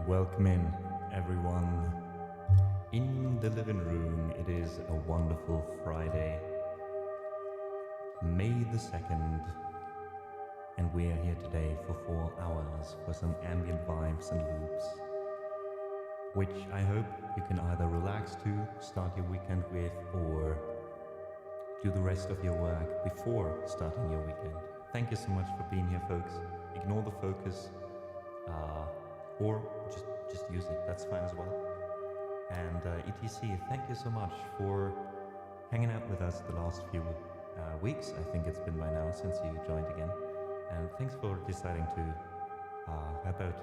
Welcome in, everyone. In the living room, it is a wonderful Friday, May the 2nd, and we are here today for 4 hours for some ambient vibes and loops, which I hope you can either relax to, start your weekend with, or do the rest of your work before starting your weekend. Thank you so much for being here, folks. Ignore the focus, or just use it, that's fine as well. And ETC, thank you so much for hanging out with us the last few weeks. I think it's been by now since you joined again. And thanks for deciding to help out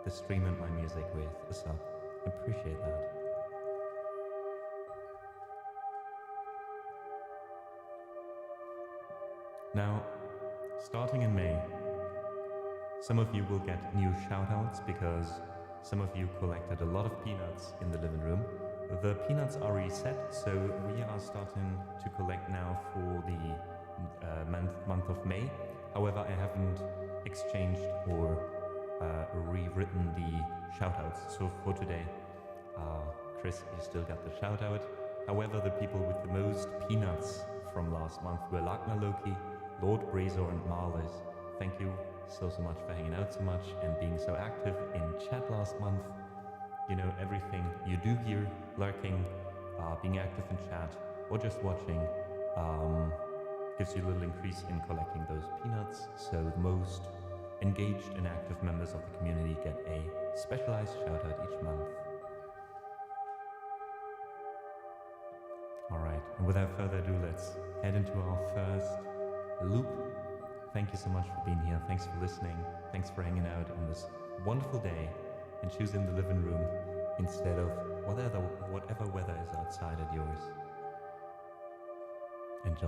the stream and my music with a sub. I appreciate that. Now, starting in May, some of you will get new shoutouts because some of you collected a lot of peanuts in the living room. The peanuts are reset, so we are starting to collect now for the month of May. However, I haven't exchanged or rewritten the shoutouts. So for today, Chris, you still got the shoutout. However, the people with the most peanuts from last month were Lagna Loki, Lord Brazor, and Marlis. Thank you so much for hanging out so much and being so active in chat last month. You know, everything you do here, lurking, being active in chat, or just watching, gives you a little increase in collecting those peanuts. So the most engaged and active members of the community get a specialized shout out each month. Alright, and without further ado, let's head into our first loop. Thank you so much for being here. Thanks for listening. Thanks for hanging out on this wonderful day and choosing the living room instead of whatever weather is outside at yours. Enjoy.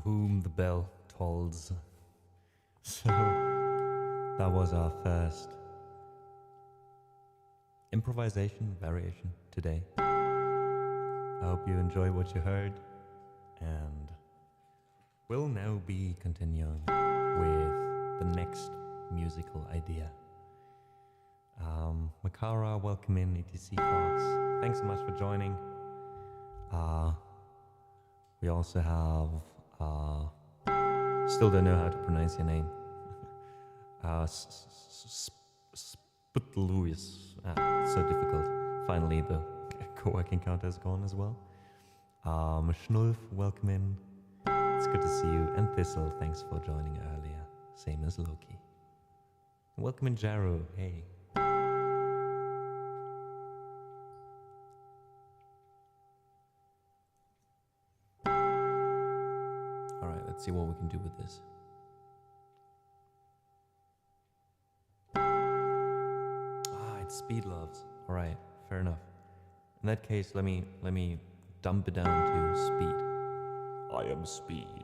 whom the bell tolls. So that was our first improvisation variation today. I hope you enjoy what you heard, and we'll now be continuing with the next musical idea. Makara, welcome in, ETC Fox. Thanks so much for joining. We also have, still don't know how to pronounce your name. Sputluis. It's so difficult. Finally, the co-working counter is gone as well. Schnulf, welcome in. It's good to see you. And Thistle, thanks for joining earlier. Same as Loki. Welcome in, Jaro. Hey. Alright, let's see what we can do with this. It's Speed Loves. Alright, fair enough. In that case, let me dump it down to speed. I am speed.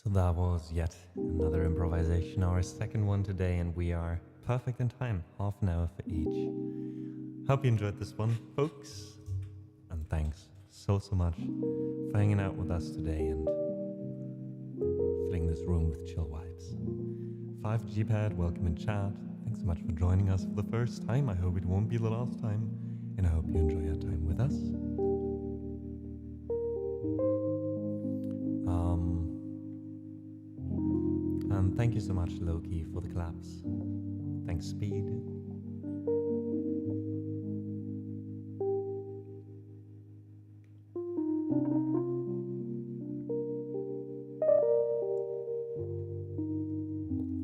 So that was yet another improvisation, our second one today, and we are perfect in time, half an hour for each. Hope you enjoyed this one, folks, and thanks so much for hanging out with us today and filling this room with chill vibes. 5G-Pad, welcome in chat. Thanks so much for joining us for the first time. I hope it won't be the last time, and I hope you enjoy your time with us. And thank you so much, Loki, for the claps. Thanks, Speed.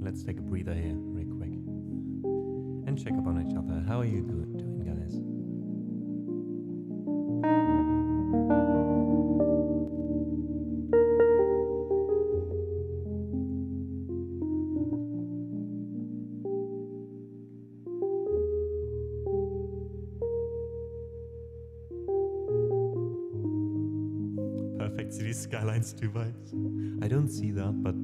Let's take a breather here, real quick, and check up on each other. How are you doing, guys? Perfect City Skylines 2 vibes. I don't see that, but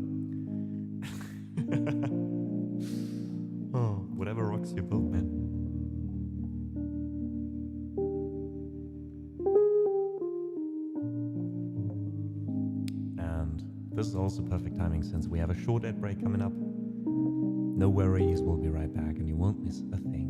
oh, whatever rocks your boat, man. And this is also perfect timing since we have a short ad break coming up. No worries, we'll be right back and you won't miss a thing.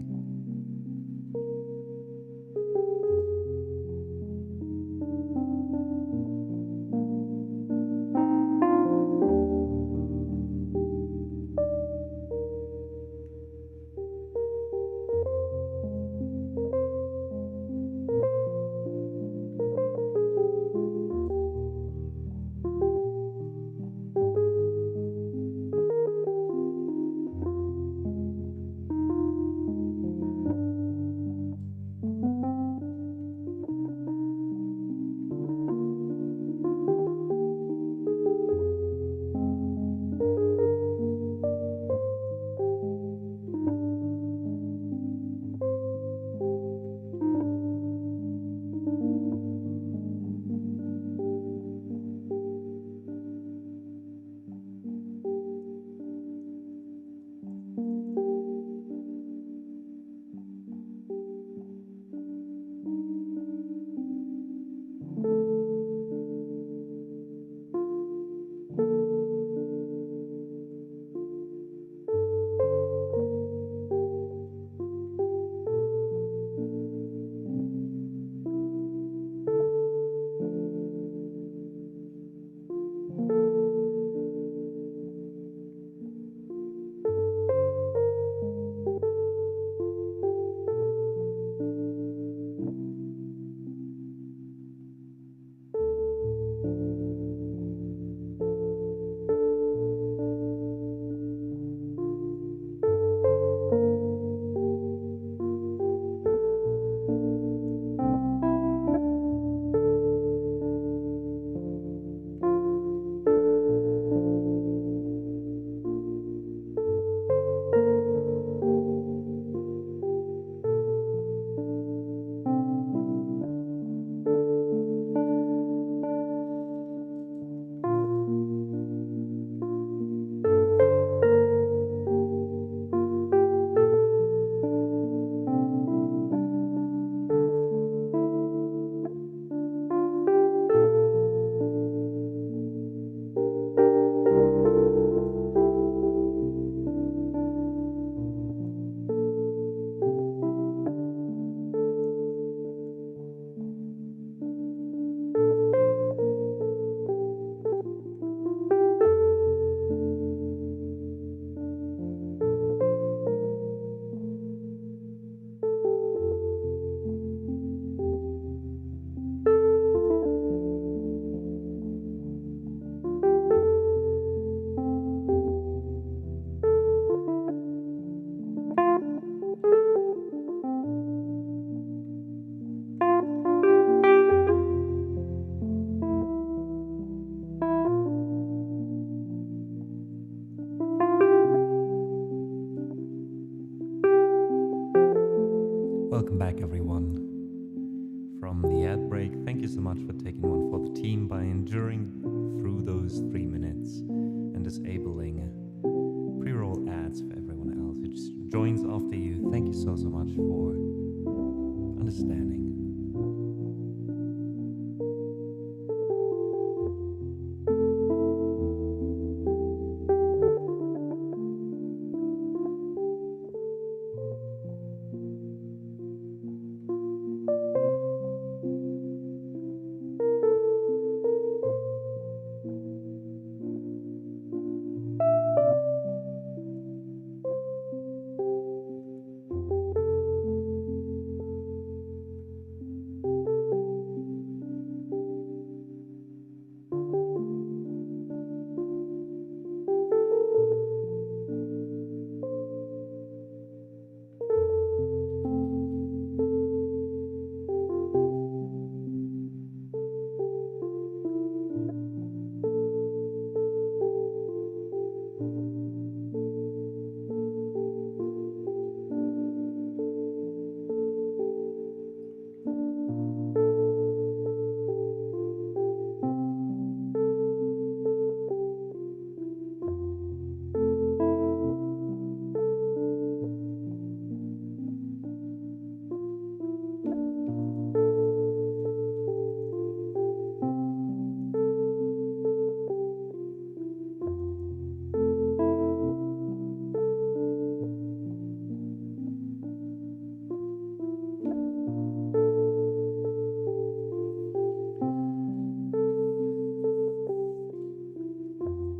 Welcome back, everyone. From the ad break, thank you so much for taking one for the team by enduring through those 3 minutes. and disabling pre-roll ads for everyone else who just joins after you. Thank you so much for understanding.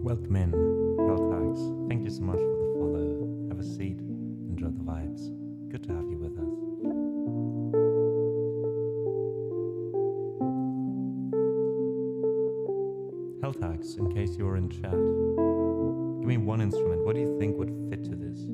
Welcome in, Helltags. Thank you so much for the follow. Have a seat. Enjoy the vibes. Good to have you with us. Helltags, in case you're in chat, give me one instrument. What do you think would fit to this?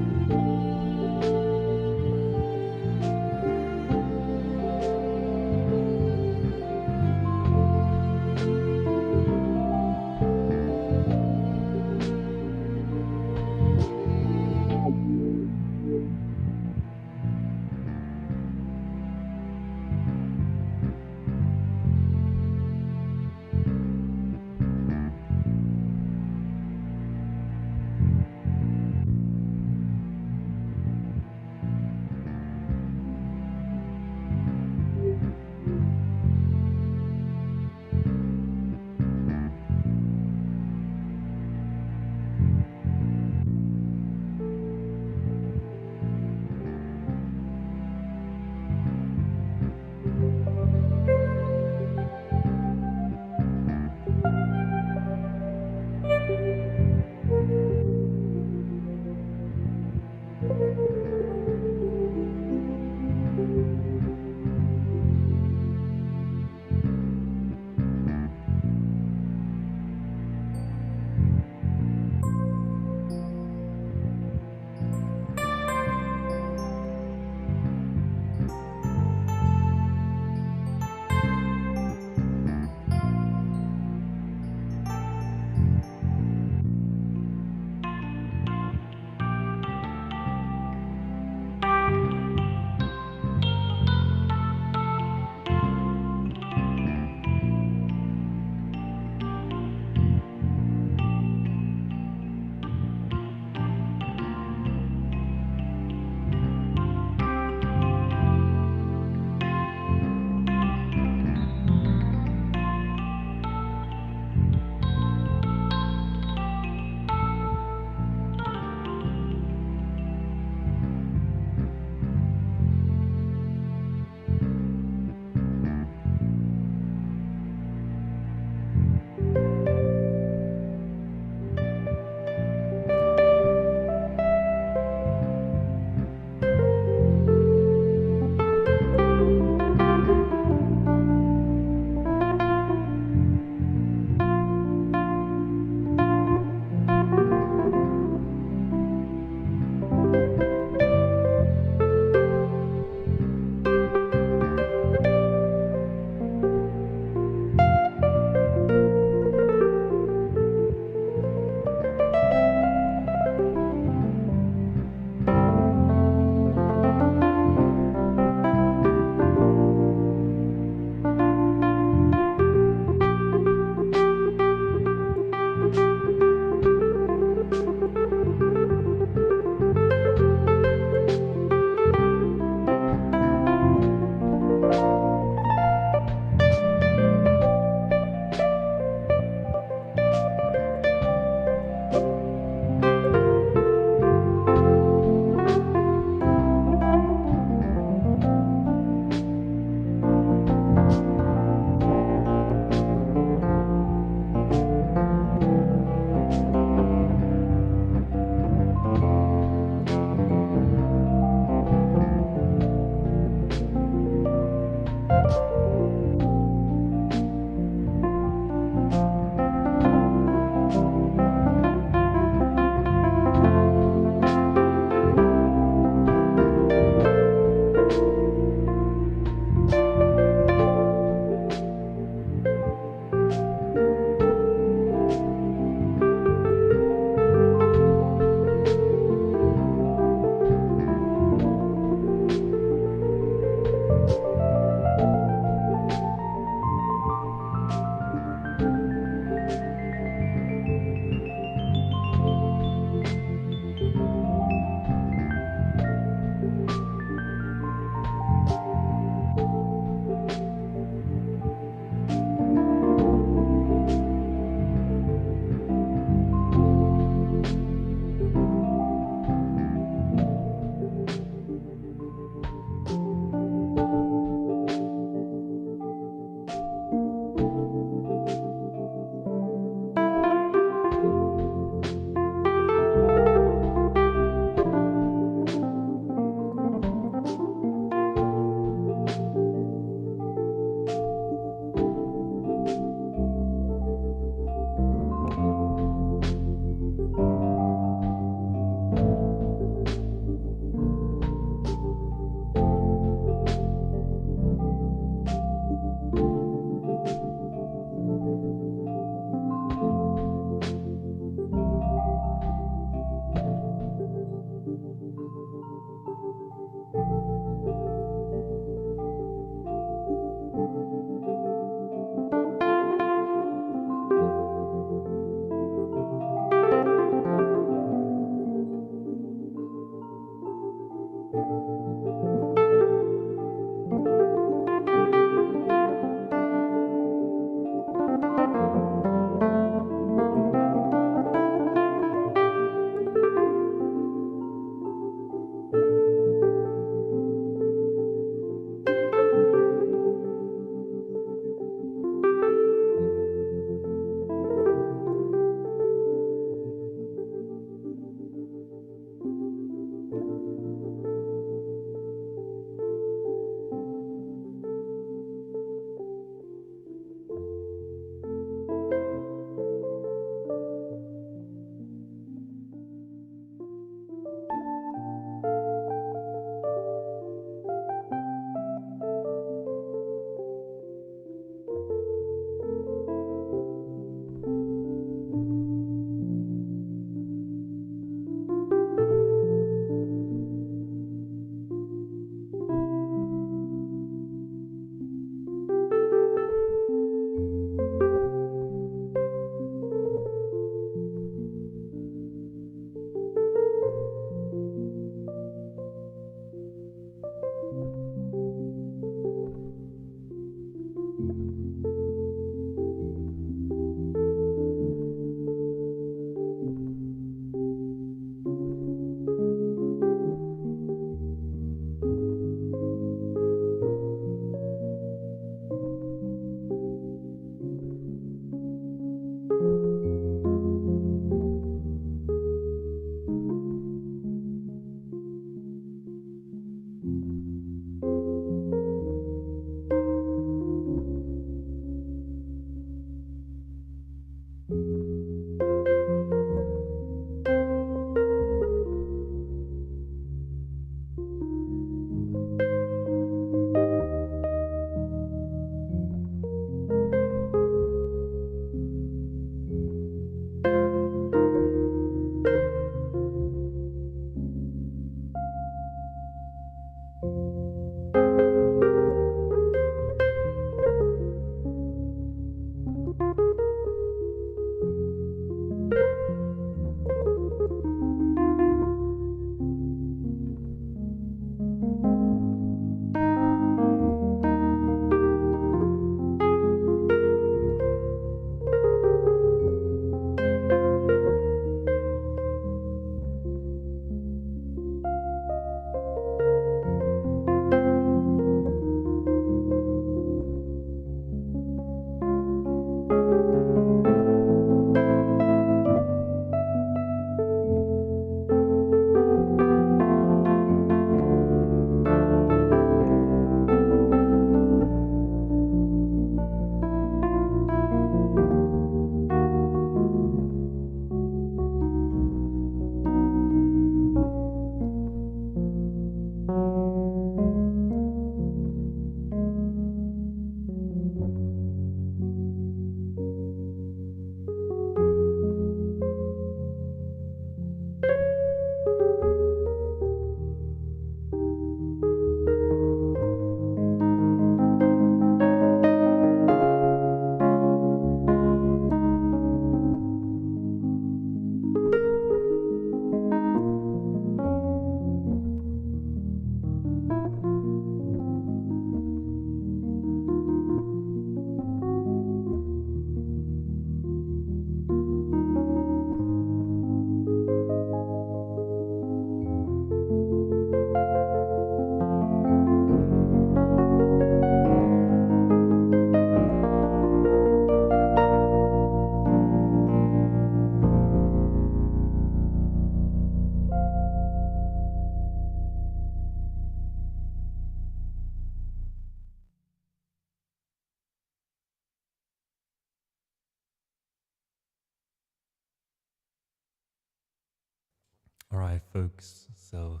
All right, folks. So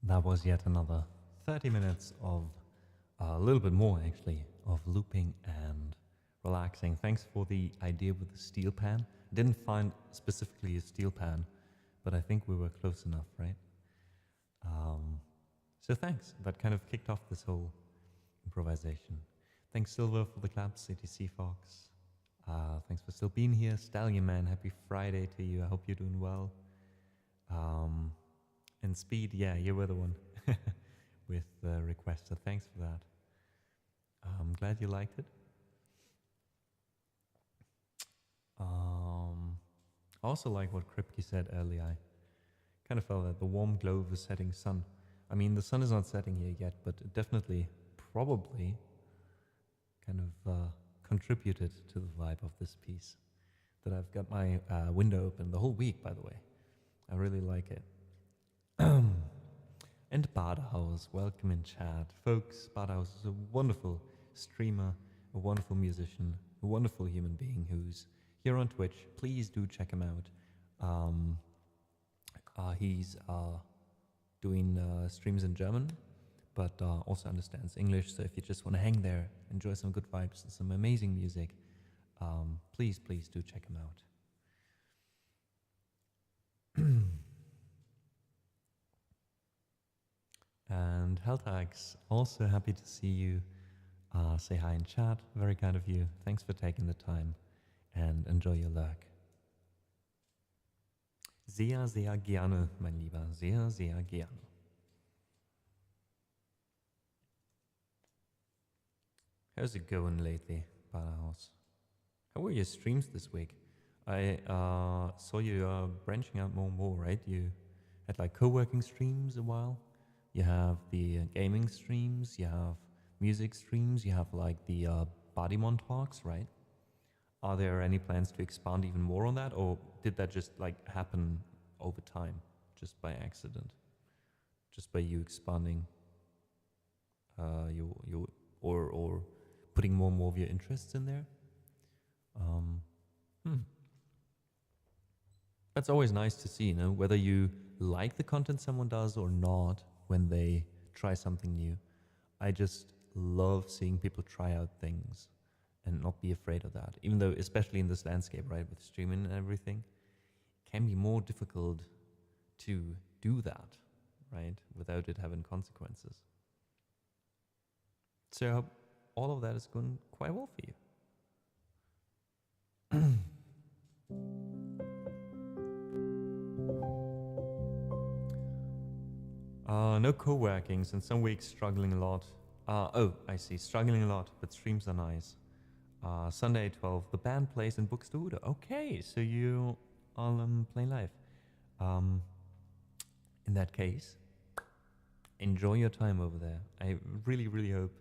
that was yet another 30 minutes of a little bit more, actually, of looping and relaxing. Thanks for the idea with the steel pan. Didn't find specifically a steel pan, but I think we were close enough, right? So thanks. That kind of kicked off this whole improvisation. Thanks, Silver, for the claps. ATC Fox. Thanks for still being here. Stallion Man, happy Friday to you. I hope you're doing well. And Speed, yeah, you were the one with the request, so thanks for that. I'm glad you liked it. I also like what Kripke said earlier. I kind of felt that the warm glow of the setting sun. I mean, the sun is not setting here yet, but it definitely, probably, kind of contributed to the vibe of this piece. That I've got my window open the whole week, by the way. I really like it. And Badhaus, welcome in chat. Folks, Badhaus is a wonderful streamer, a wonderful musician, a wonderful human being who's here on Twitch. Please do check him out. He's doing streams in German, but also understands English. So if you just want to hang there, enjoy some good vibes and some amazing music, please do check him out. And Heltax, also happy to see you. Say hi in chat, very kind of you. Thanks for taking the time and enjoy your lurk. Sehr, sehr gerne, mein Lieber, sehr, sehr gerne. How's it going lately, Badahouse? How were your streams this week? I saw you branching out more and more, right? You had like co-working streams a while. You have the gaming streams, you have music streams, you have like the Bodymon talks, right? Are there any plans to expand even more on that, or did that just like happen over time, just by accident, just by you expanding your or putting more and more of your interests in there? That's always nice to see, you know, whether you like the content someone does or not when they try something new. I just love seeing people try out things and not be afraid of that, even though, especially in this landscape, right, with streaming and everything, it can be more difficult to do that, right, without it having consequences. So all of that is going quite well for you. No co-workings, and some weeks struggling a lot. Oh, I see, struggling a lot, but streams are nice. Sunday 12, the band plays in Buxtehude. Okay, so you all play live. In that case, enjoy your time over there. I really, really hope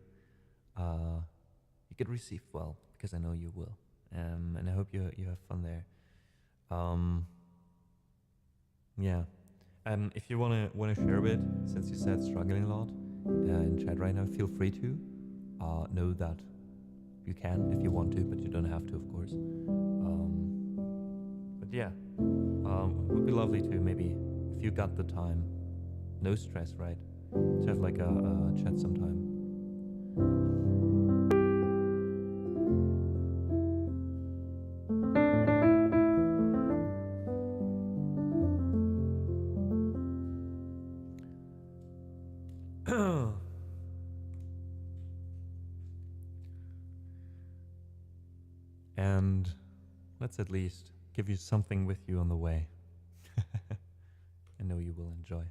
you get received well, because I know you will. And I hope you have fun there. Yeah. If you wanna share a bit, since you said struggling a lot in chat right now, feel free to. Know that you can if you want to, but you don't have to, of course. But yeah, it would be lovely to maybe, if you got the time, no stress, right, to have like a chat sometime. And let's at least give you something with you on the way. I know you will enjoy.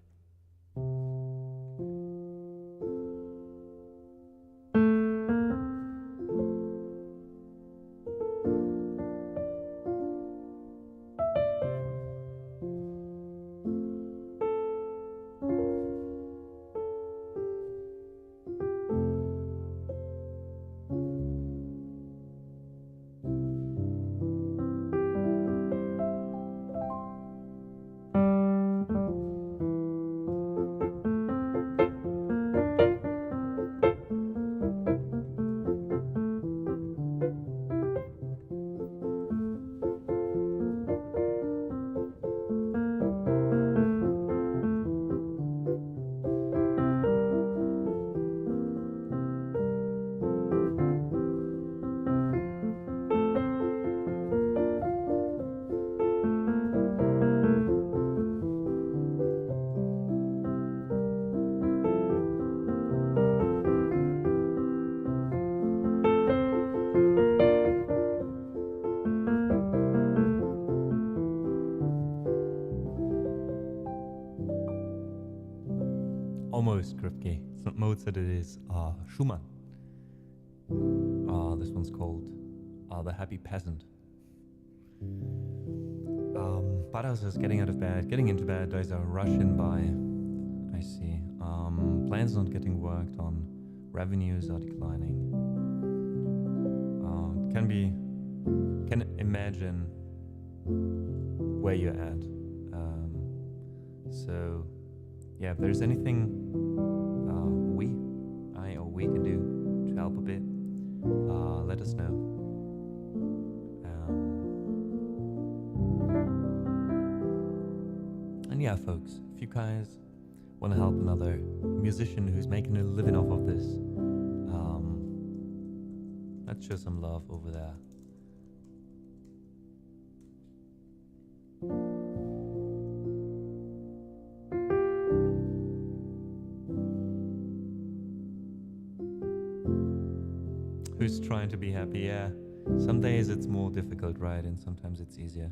Okay, it's not Mozart, it is Schumann. This one's called The Happy Peasant. But I was just getting into bed, there's a rush in by. I see. Plans not getting worked on, revenues are declining. Can imagine where you're at. So, yeah, if there's anything we can do to help a bit, let us know. And yeah, folks, if you guys want to help another musician who's making a living off of this, let's show some love over there. Who's trying to be happy? Yeah, some days it's more difficult, right? And sometimes it's easier.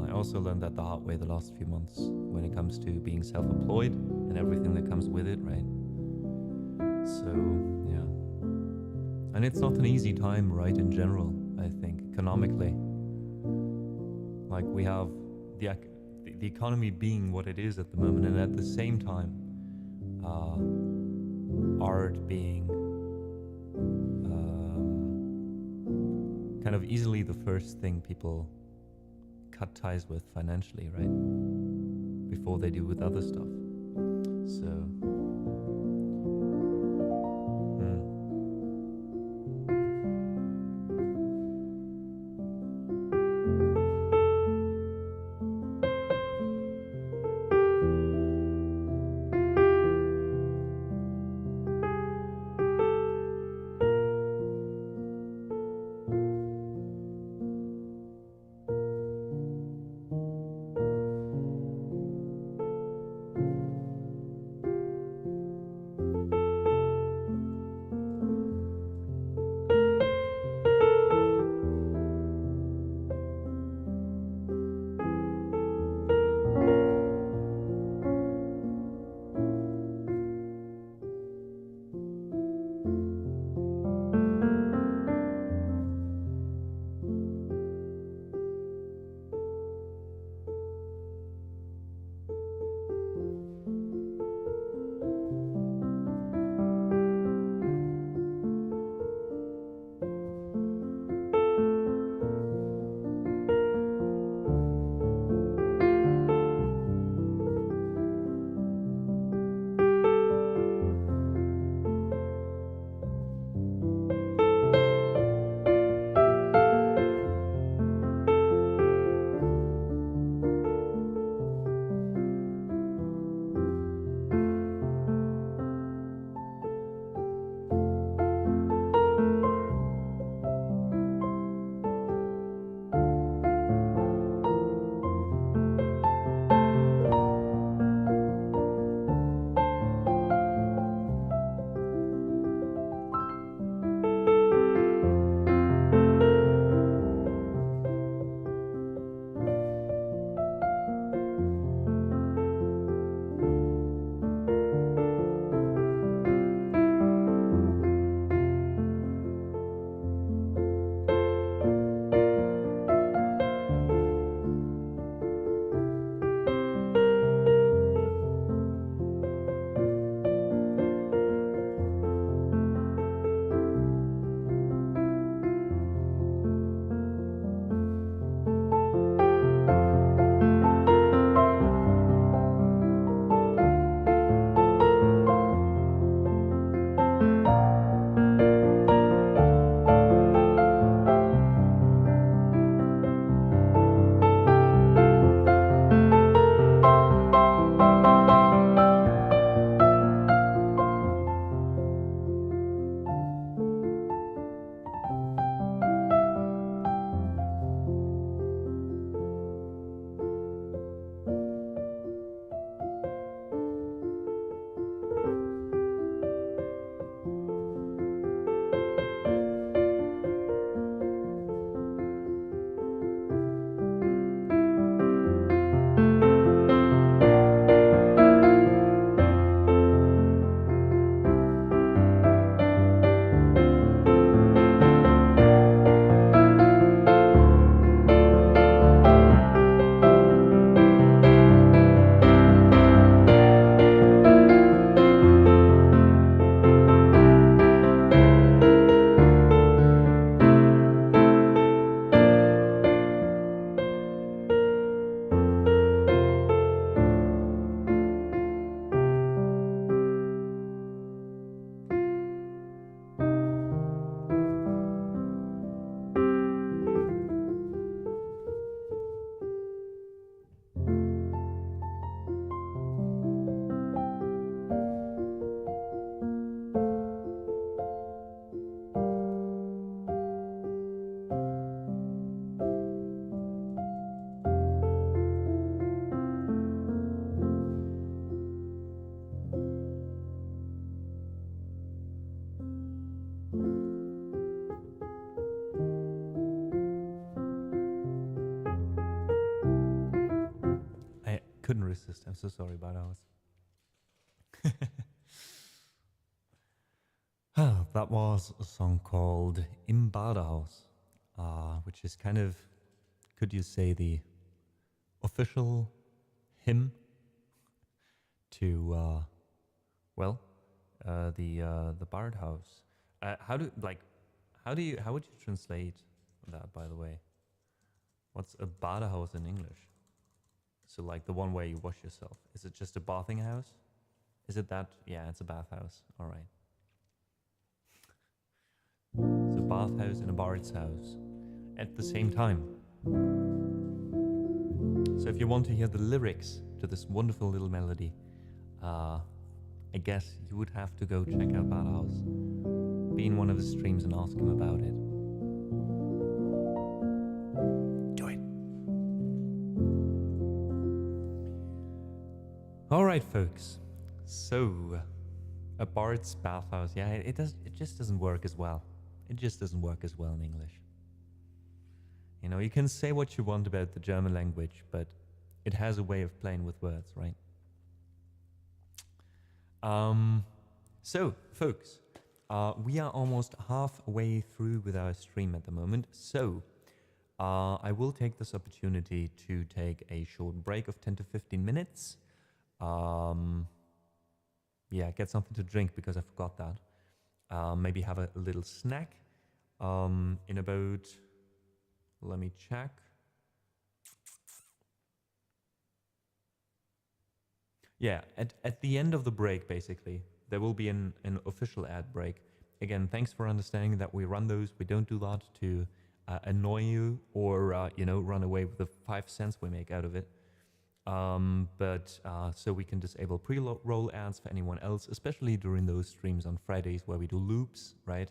I also learned that the hard way the last few months when it comes to being self-employed and everything that comes with it, right? So, yeah. And it's not an easy time, right, in general, I think, economically. Like, we have the economy being what it is at the moment, and at the same time, art being kind of easily the first thing people cut ties with financially, right? Before they do with other stuff. So, I couldn't resist. I'm so sorry, Badahouse. That was a song called Im Badehaus, which is kind of, could you say, the official hymn to, the Bard House. How would you translate that, by the way? What's a Badehaus in English? So like the one where you wash yourself. Is it just a bathing house? Is it that? Yeah, it's a bathhouse. All right. It's a bathhouse and a bard's house at the same time. So if you want to hear the lyrics to this wonderful little melody, I guess you would have to go check out Badahouse, be in one of the streams and ask him about it. Do it. All right, folks. So, a bard's bathhouse. Yeah, it just doesn't work as well. It just doesn't work as well in English. You know, you can say what you want about the German language, but it has a way of playing with words, right? So, folks, we are almost halfway through with our stream at the moment. So, I will take this opportunity to take a short break of 10 to 15 minutes. Yeah, get something to drink because I forgot that. Maybe have a little snack. In about, let me check. Yeah, at the end of the break, basically, there will be an official ad break. Again, thanks for understanding that we run those. We don't do that to annoy you or, you know, run away with the 5 cents we make out of it. So we can disable pre-roll ads for anyone else, especially during those streams on Fridays where we do loops, right?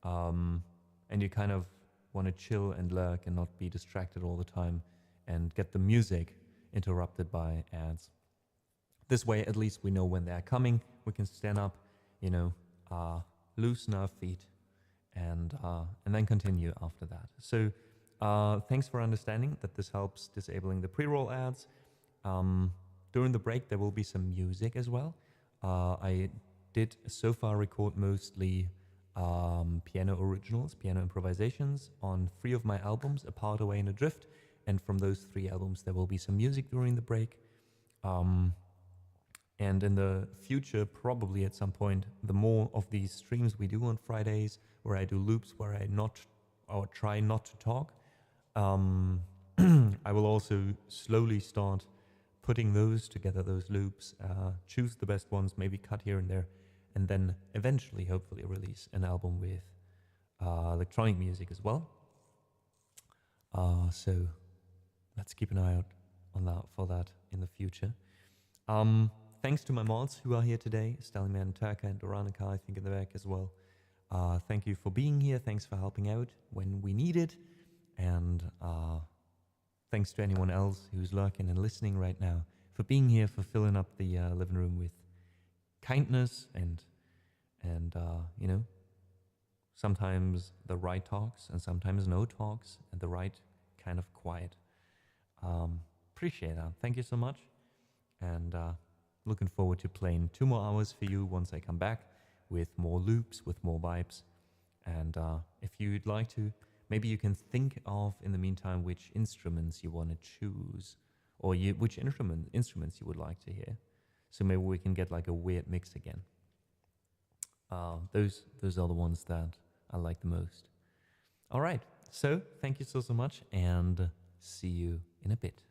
And you kind of want to chill and lurk and not be distracted all the time and get the music interrupted by ads. This way, at least we know when they're coming. We can stand up, you know, loosen our feet, and then continue after that. So thanks for understanding that this helps disabling the pre-roll ads. During the break, there will be some music as well. I did so far record mostly piano originals, piano improvisations on 3 of my albums, A Part Away and Adrift. And from those 3 albums, there will be some music during the break. And in the future, probably at some point, the more of these streams we do on Fridays, where I do loops, where I try not to talk, I will also slowly start putting those together, those loops, choose the best ones, maybe cut here and there, and then eventually, hopefully, release an album with electronic music as well. So let's keep an eye out on that for that in the future. Thanks to my mods who are here today, Stalliman, Turka, and Doranica, I think in the back as well. Thank you for being here. Thanks for helping out when we need it. And thanks to anyone else who's lurking and listening right now for being here, for filling up the living room with kindness and you know, sometimes the right talks and sometimes no talks and the right kind of quiet. Appreciate that. Thank you so much. And looking forward to playing 2 more hours for you once I come back with more loops, with more vibes. And if you'd like to, maybe you can think of, in the meantime, which instruments you want to choose, or which instruments you would like to hear. So maybe we can get like a weird mix again. Those are the ones that I like the most. All right, so thank you so much, and see you in a bit.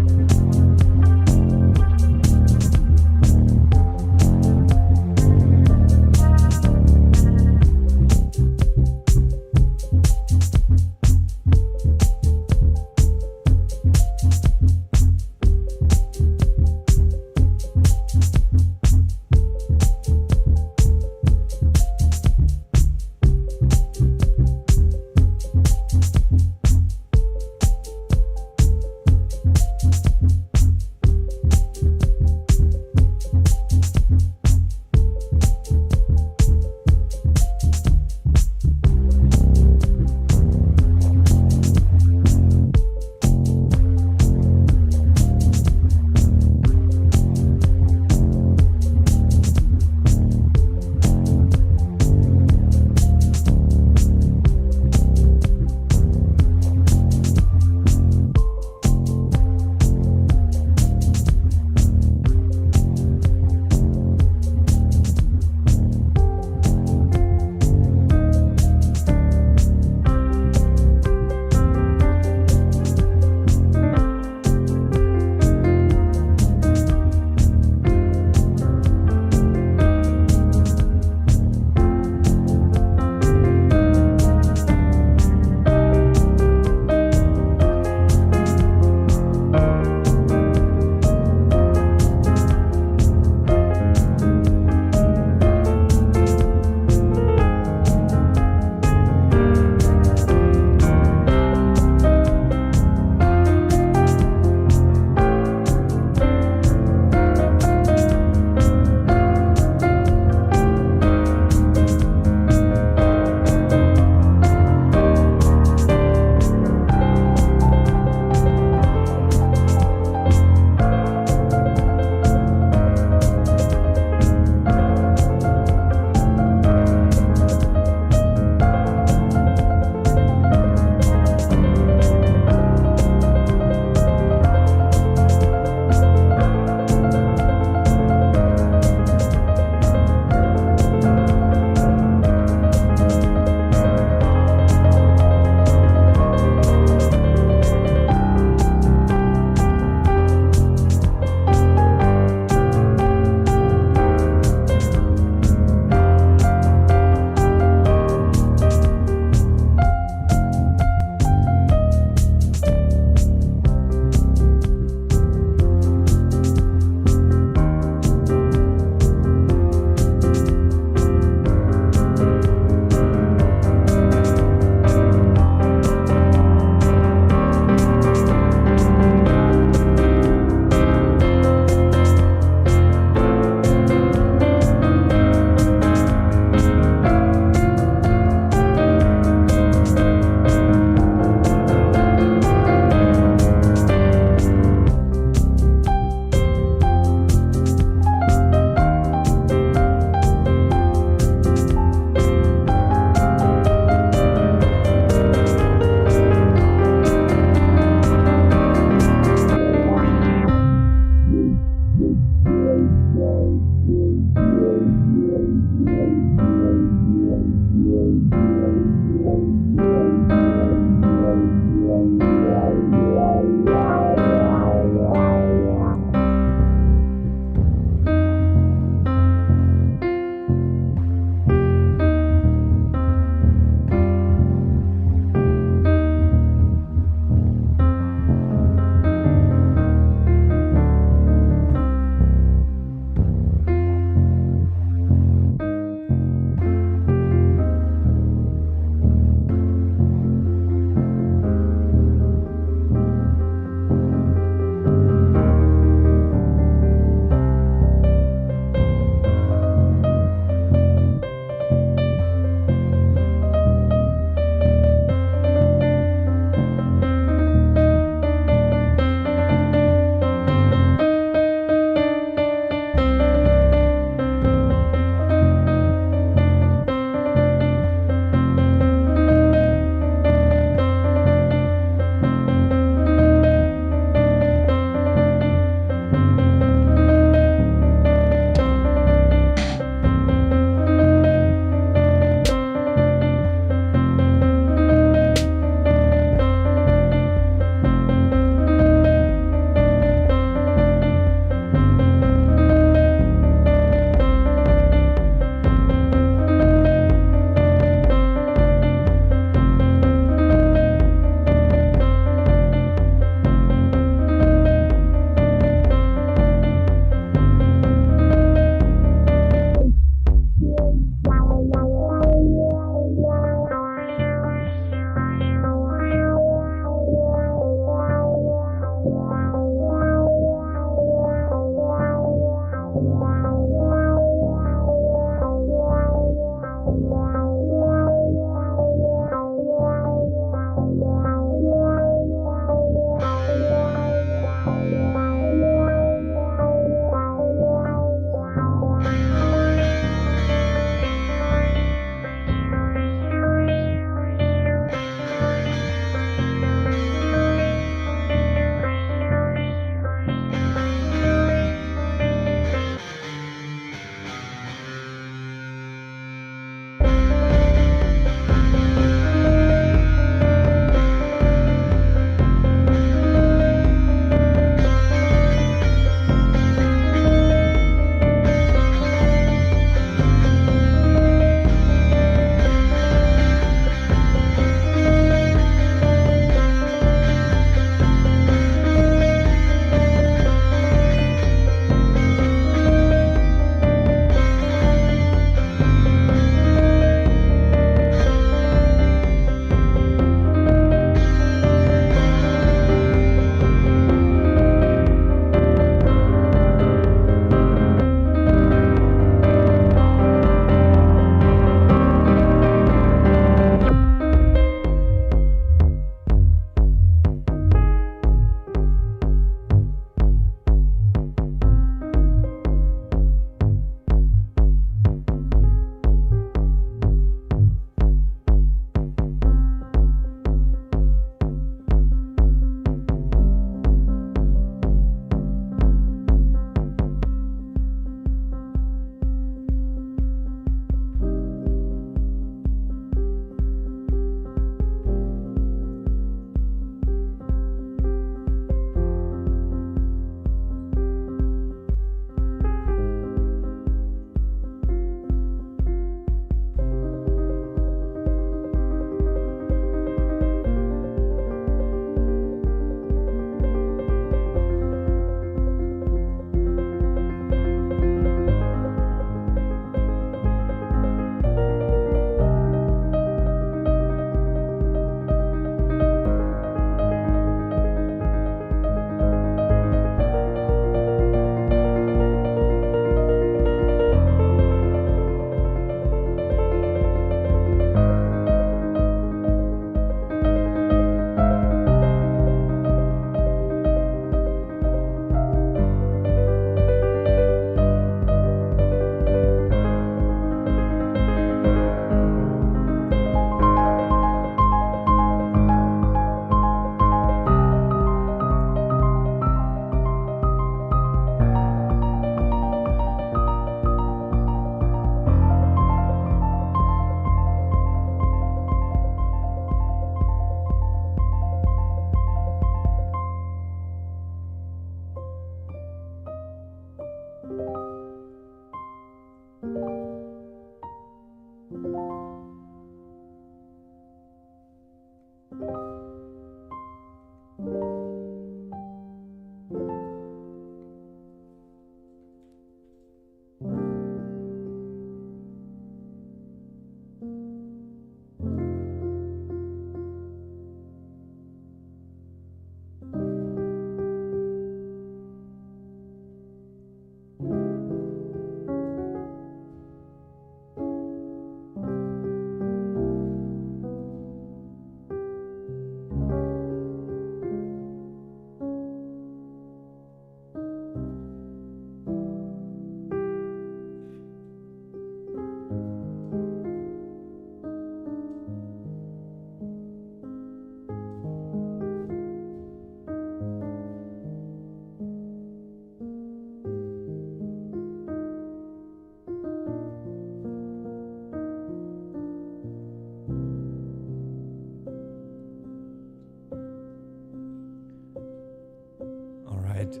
Right.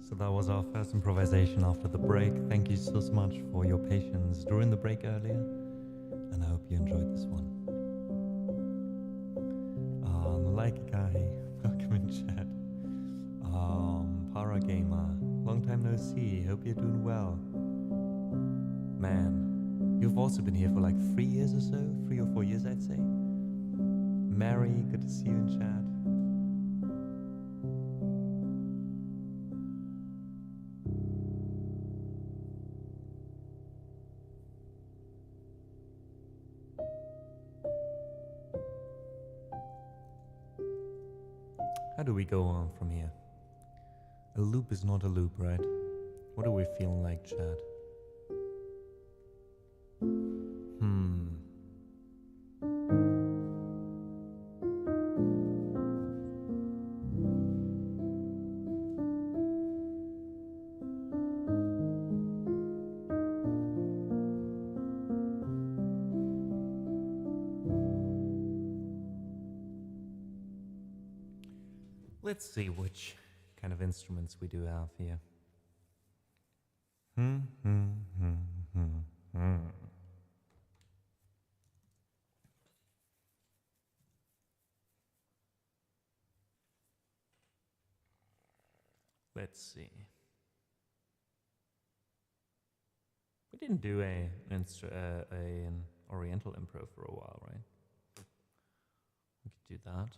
So that was our first improvisation after the break. Thank you so much for your patience during the break earlier, and I hope you enjoyed this one. Like guy, welcome in chat. Para Gamer, long time no see. Hope you're doing well. Man, you've also been here for like 3 years or so, 3 or 4 years, I'd say. Mary, good to see you in chat. How do we go on from here? A loop is not a loop, right? What are we feeling like, chat? Let's see which kind of instruments we do have here. Let's see. We didn't do an Oriental improv for a while, right? We could do that.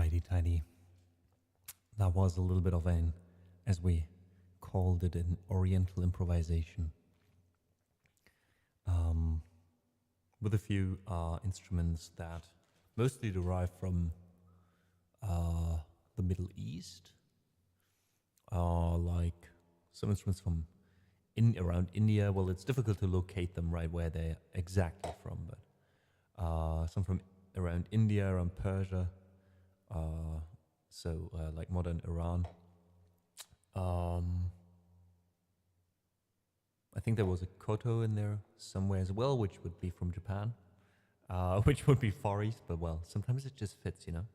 Alrighty, tidy. That was a little bit of an, as we called it, an Oriental improvisation. With a few instruments that mostly derive from the Middle East, like some instruments from around India. Well, it's difficult to locate them right where they're exactly from, but some from around India, around Persia, like modern Iran. I think there was a koto in there somewhere as well, which would be from Japan, which would be Far East, but well, sometimes it just fits, you know?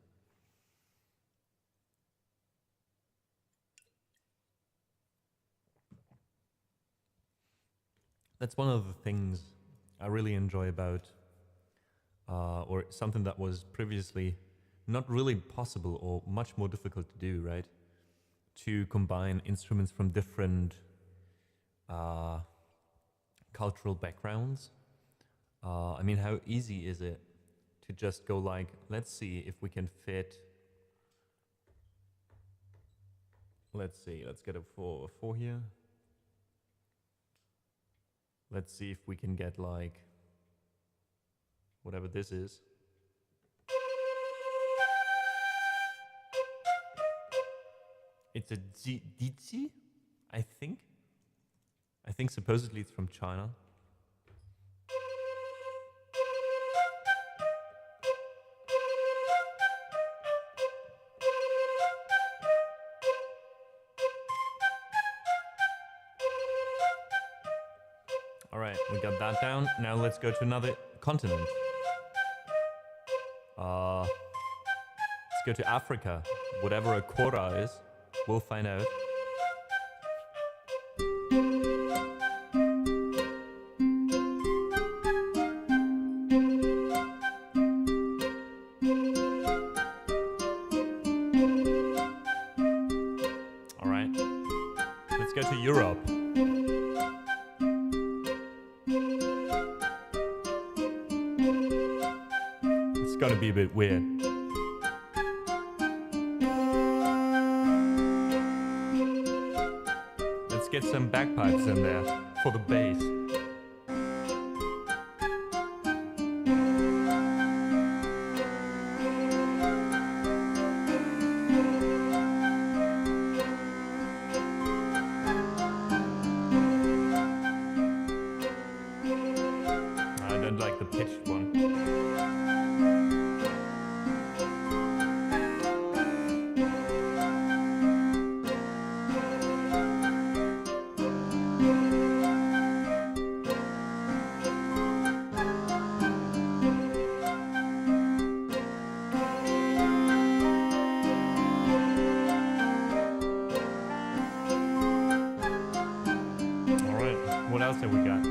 That's one of the things I really enjoy about, or something that was previously not really possible or much more difficult to do, right? To combine instruments from different cultural backgrounds. I mean, how easy is it to just go like, let's see if we can fit, let's get a 4 here. Let's see if we can get like, whatever this is. It's a DEEZER, I think. I think supposedly it's from China. All right, we got that down. Now let's go to another continent. Let's go to Africa. Whatever a quota is, we'll find out. All right, let's go to Europe. It's gonna be a bit weird. Let's get some bagpipes in there for the bass. I don't like the pitched one. What else have we got?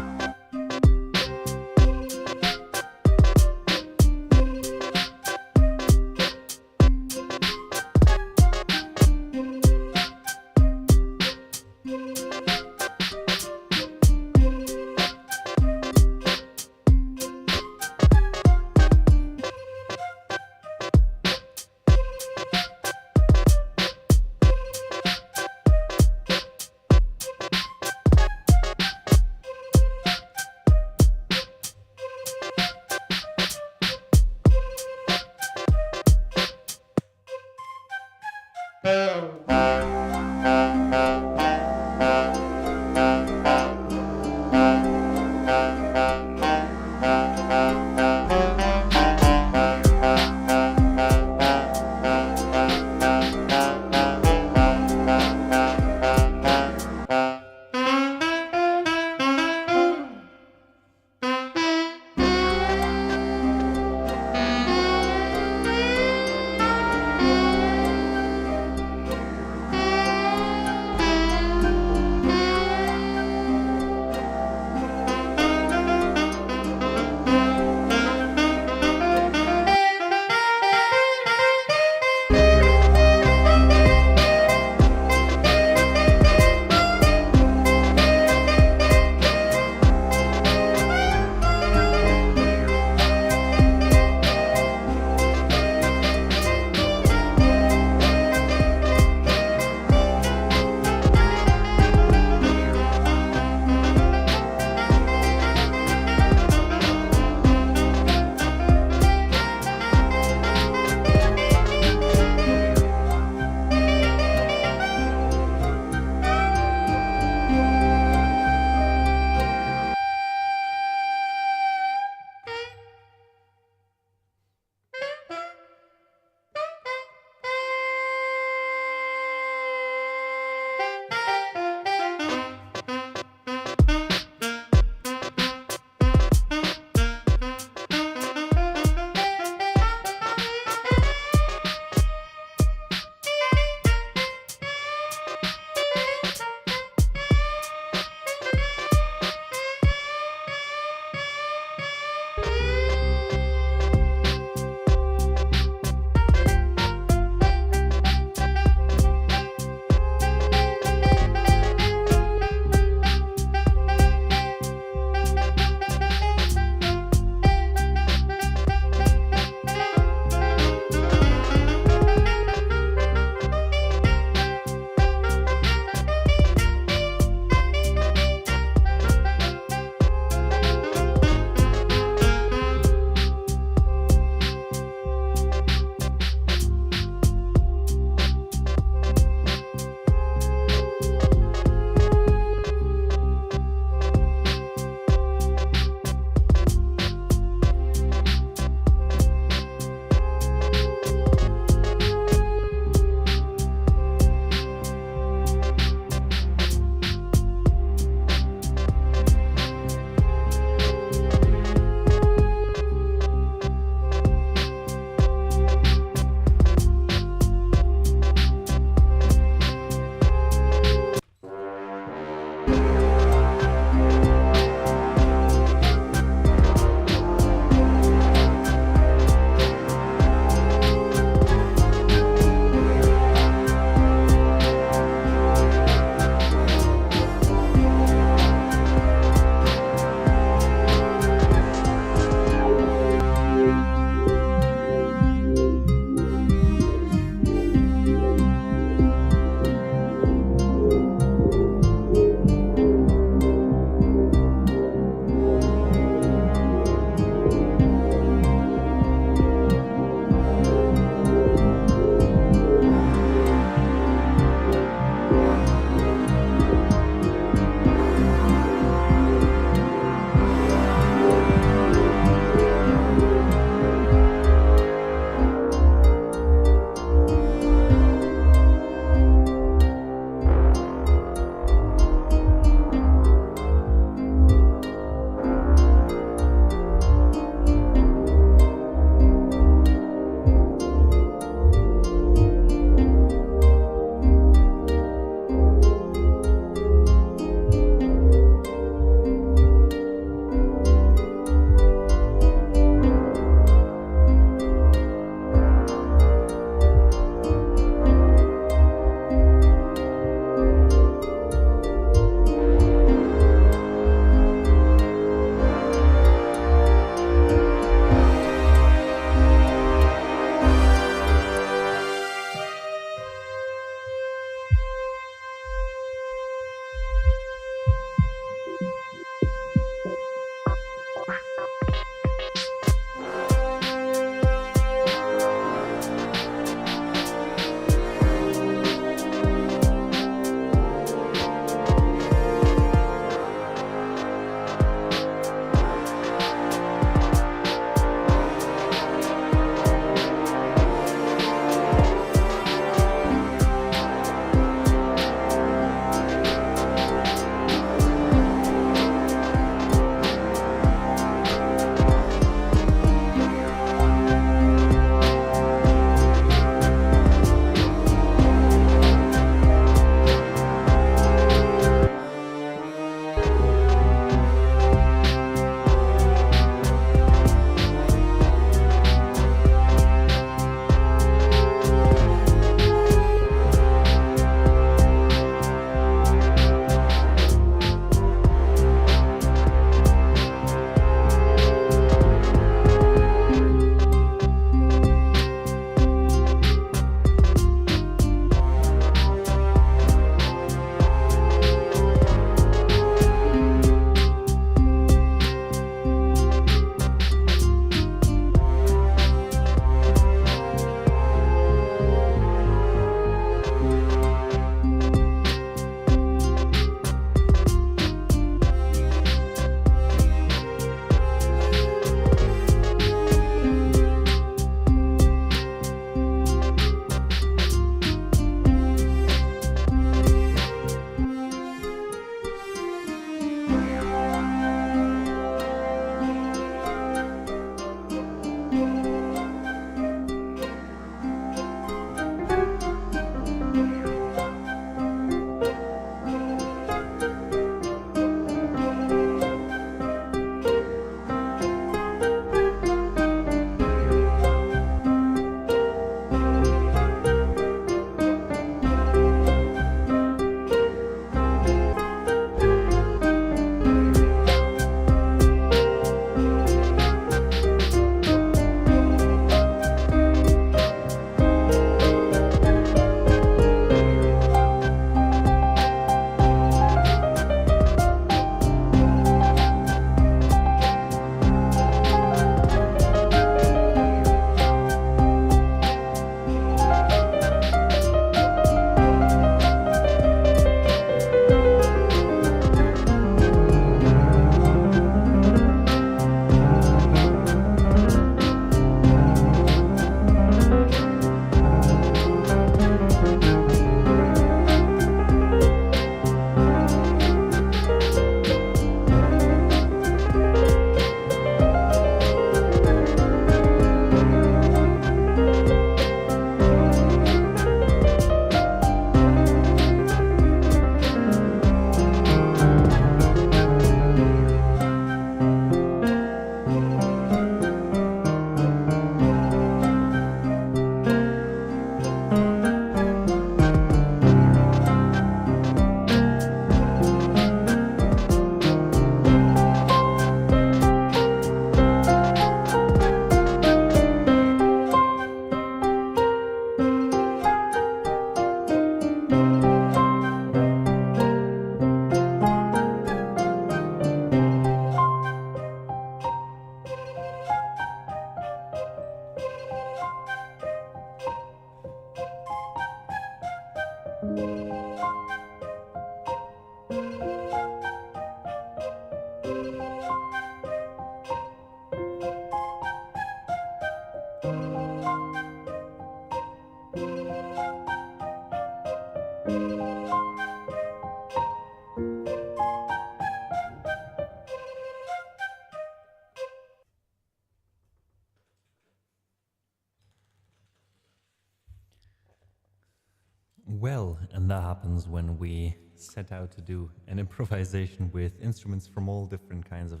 Well, and that happens when we set out to do an improvisation with instruments from all different kinds of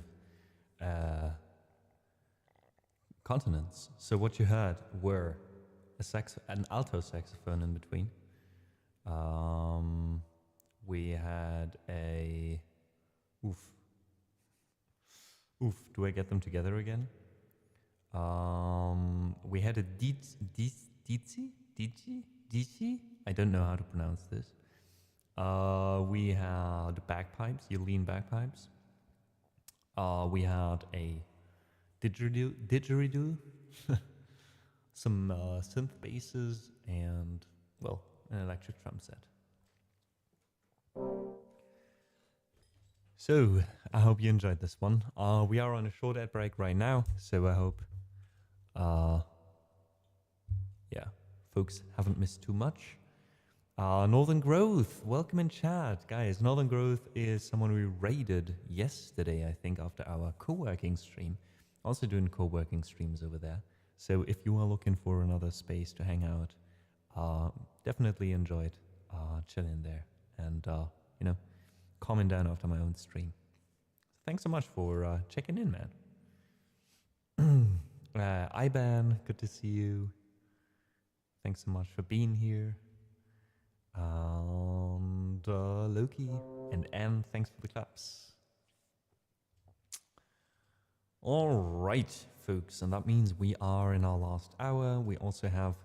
continents. So what you heard were an alto saxophone in between. We had a do I get them together again? We had a Dizi? I don't know how to pronounce this. We had bagpipes, Yulin bagpipes. We had a didgeridoo, some synth basses, and, well, an electric drum set. So, I hope you enjoyed this one. We are on a short ad break right now, so I hope, folks haven't missed too much. Northern Growth, welcome in chat. Guys, Northern Growth is someone we raided yesterday, I think, after our co-working stream. Also doing co-working streams over there. So if you are looking for another space to hang out, definitely enjoyed chilling there and, calming down after my own stream. So thanks so much for checking in, man. Iban, good to see you. Thanks so much for being here. And Loki and Anne, thanks for the claps. All right, folks, and that means we are in our last hour. We also have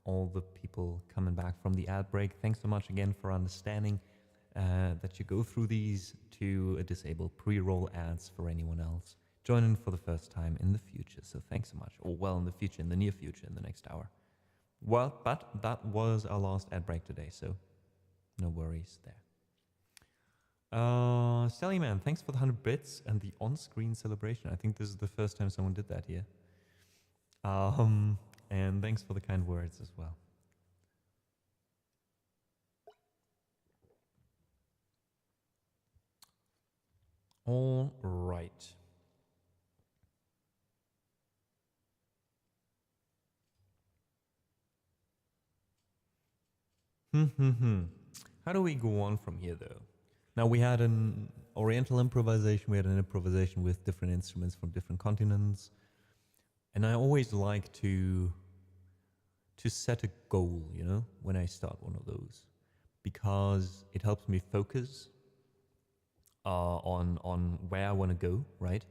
all the people coming back from the ad break. Thanks so much again for understanding that you go through these to disable pre-roll ads for anyone else joining for the first time in the future. So thanks so much. Or well, in the future, in the near future, in the next hour. Well, but that was our last ad break today, so no worries there. Sallyman, thanks for the 100 bits and the on-screen celebration. I think this is the first time someone did that here. And thanks for the kind words as well. All right. How do we go on from here, though? Now, we had an Oriental improvisation, we had an improvisation with different instruments from different continents. And I always like to set a goal, when I start one of those. Because it helps me focus on where I want to go, right?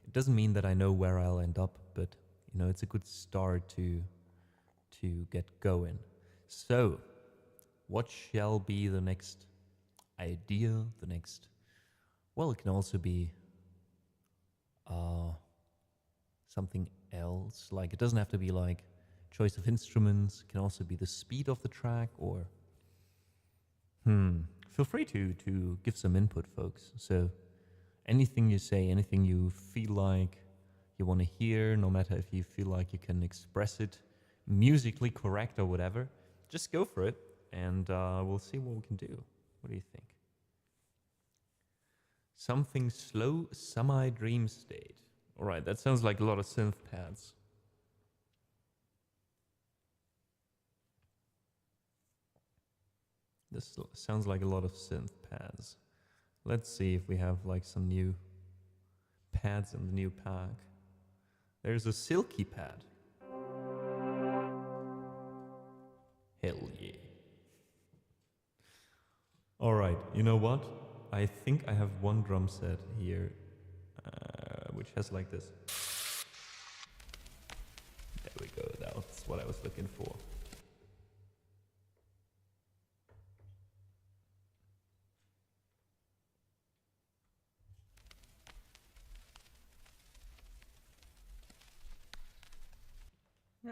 It doesn't mean that I know where I'll end up, but, it's a good start to get going. So, what shall be the next idea, the next... Well, it can also be something else. Like, it doesn't have to be like choice of instruments. It can also be the speed of the track, or... Feel free to give some input, folks. So, anything you say, anything you feel like you want to hear, no matter if you feel like you can express it musically correct or whatever, just go for it. And we'll see what we can do. What do you think? Something slow, semi-dream state. All right, that sounds like a lot of synth pads. This sounds like a lot of synth pads. Let's see if we have like some new pads in the new pack. There's a silky pad. Hell yeah. All right, you know what? I think I have one drum set here, which has like this. There we go, that's what I was looking for.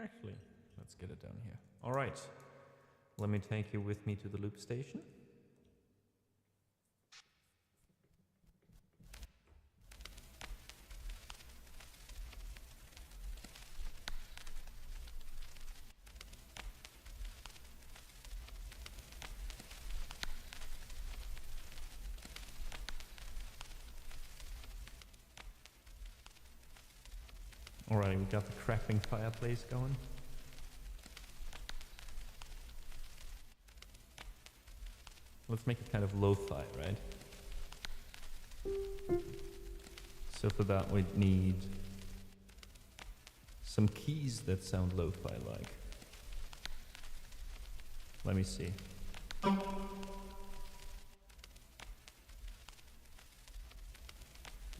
Actually, let's get it down here. All right, let me take you with me to the loop station. Alright, we got the crackling fireplace going. Let's make it kind of lo-fi, right? So for that we'd need some keys that sound lo-fi like. Let me see.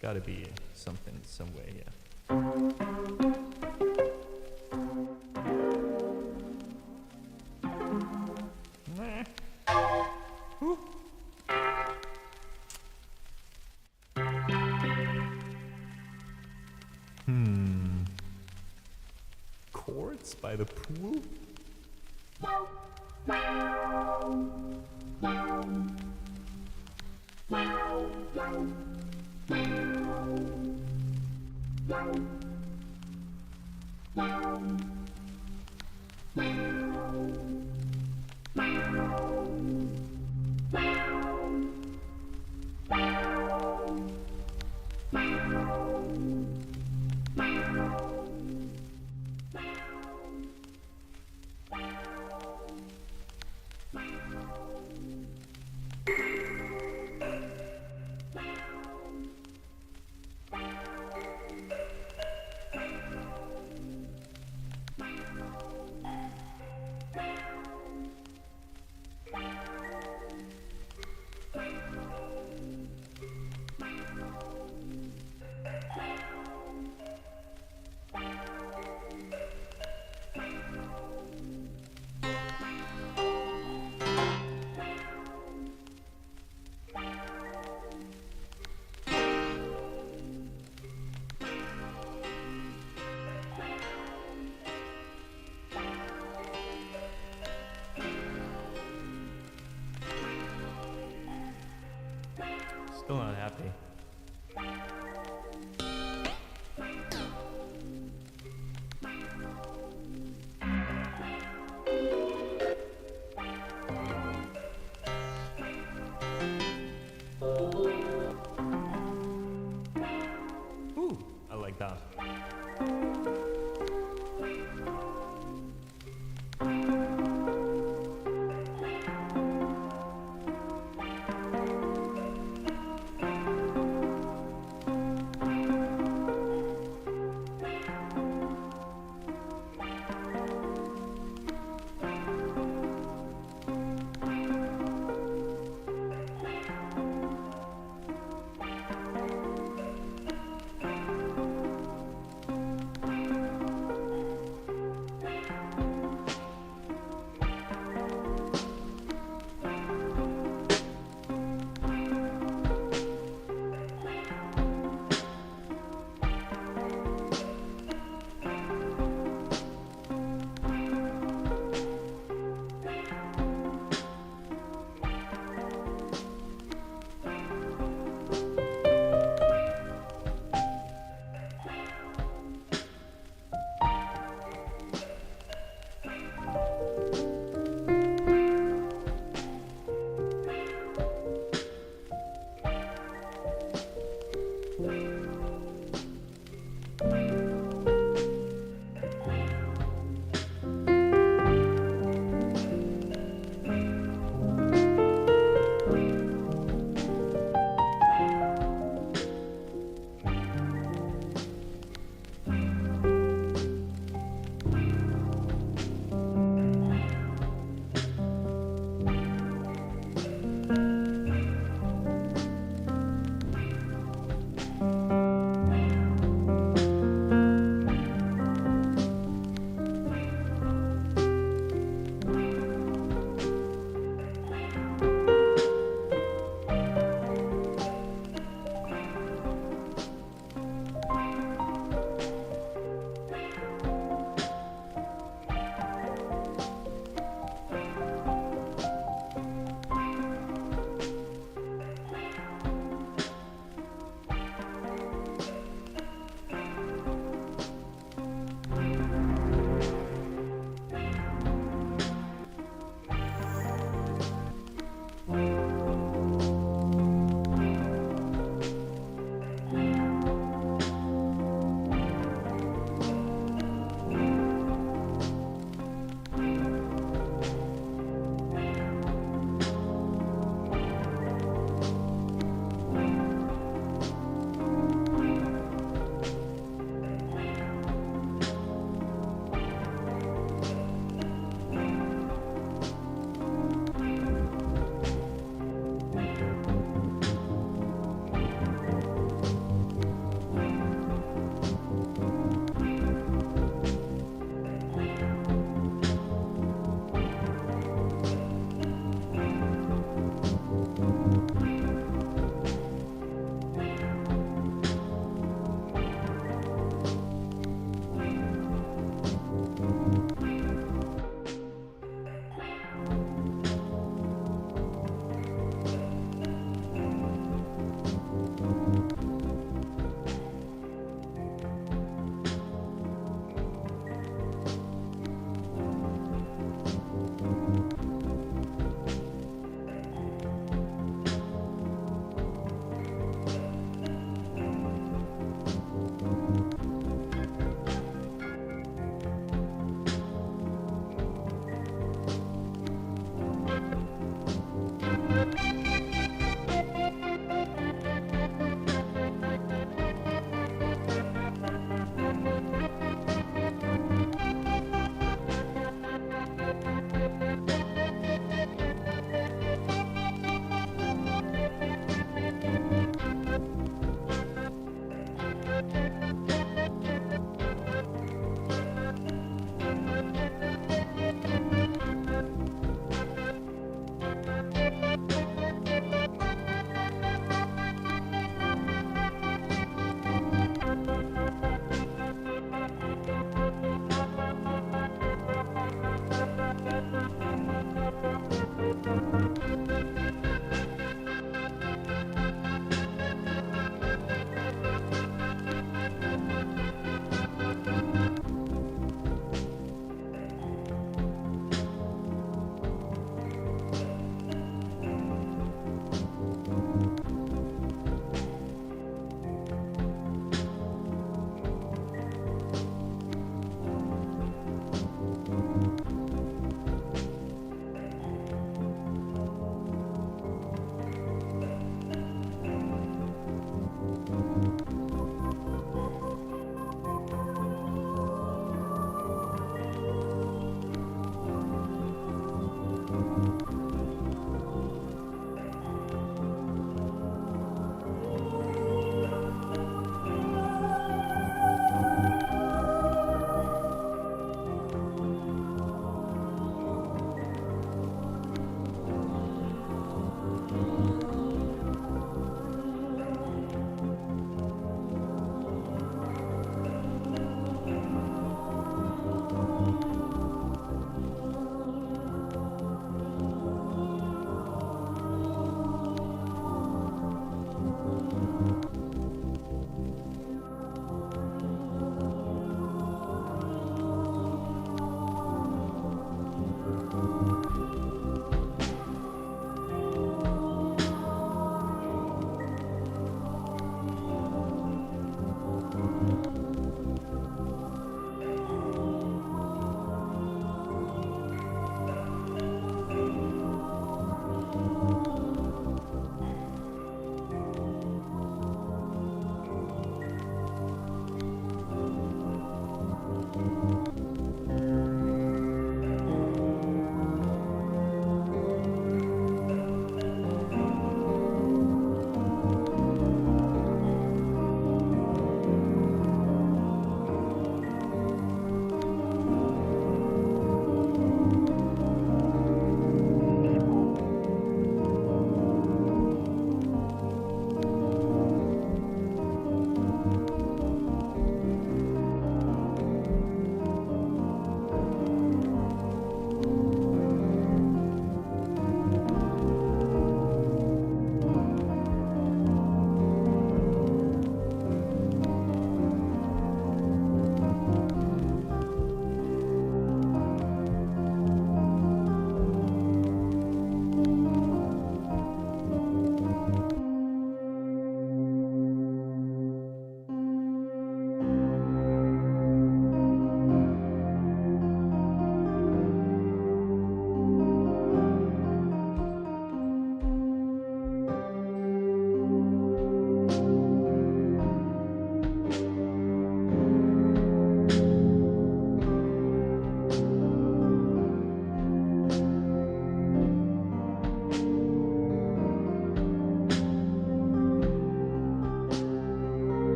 Gotta be something somewhere, yeah. Chords by the pool?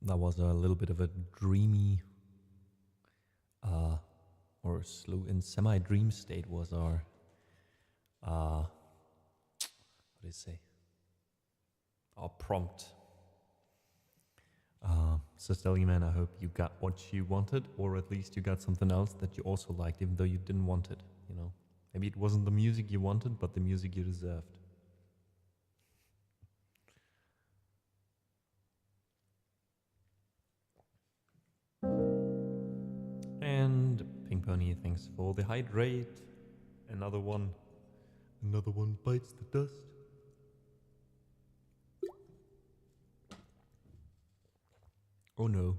That was a little bit of a dreamy or slow and semi-dream state was our what do you say? Our prompt. So Stelly Man, I hope you got what you wanted, or at least you got something else that you also liked, even though you didn't want it, you know. Maybe it wasn't the music you wanted, but the music you deserved. And Pink Pony, thanks for the hydrate. Another one bites the dust. Oh no.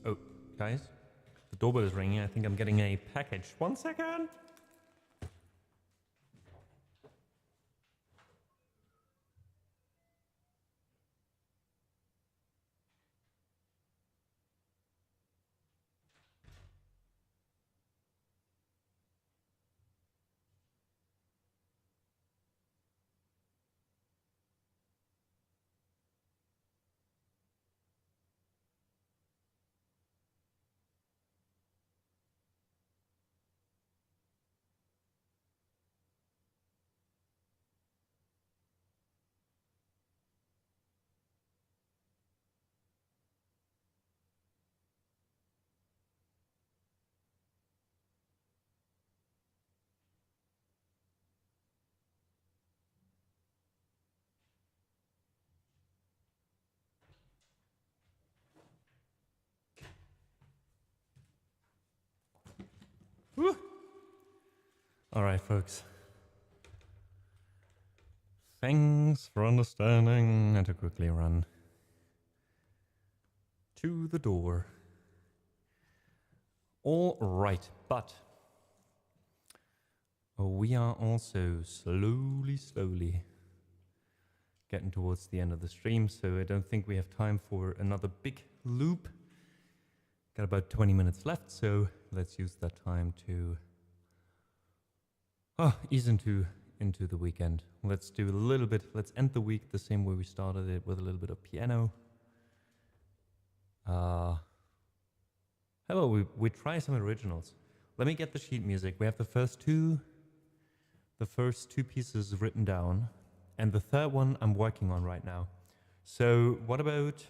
Oh, guys, the doorbell is ringing. I think I'm getting a package. 1 second. Woo. All right, folks. Thanks for understanding. I had to quickly run to the door. All right, but we are also slowly getting towards the end of the stream, so I don't think we have time for another big loop. Got about 20 minutes left, so let's use that time to ease into into the weekend. Let's do a little bit. Let's end the week the same way we started it, with a little bit of piano. How about we try some originals? Let me get the sheet music. We have the first two pieces written down, and the third one I'm working on right now. So what about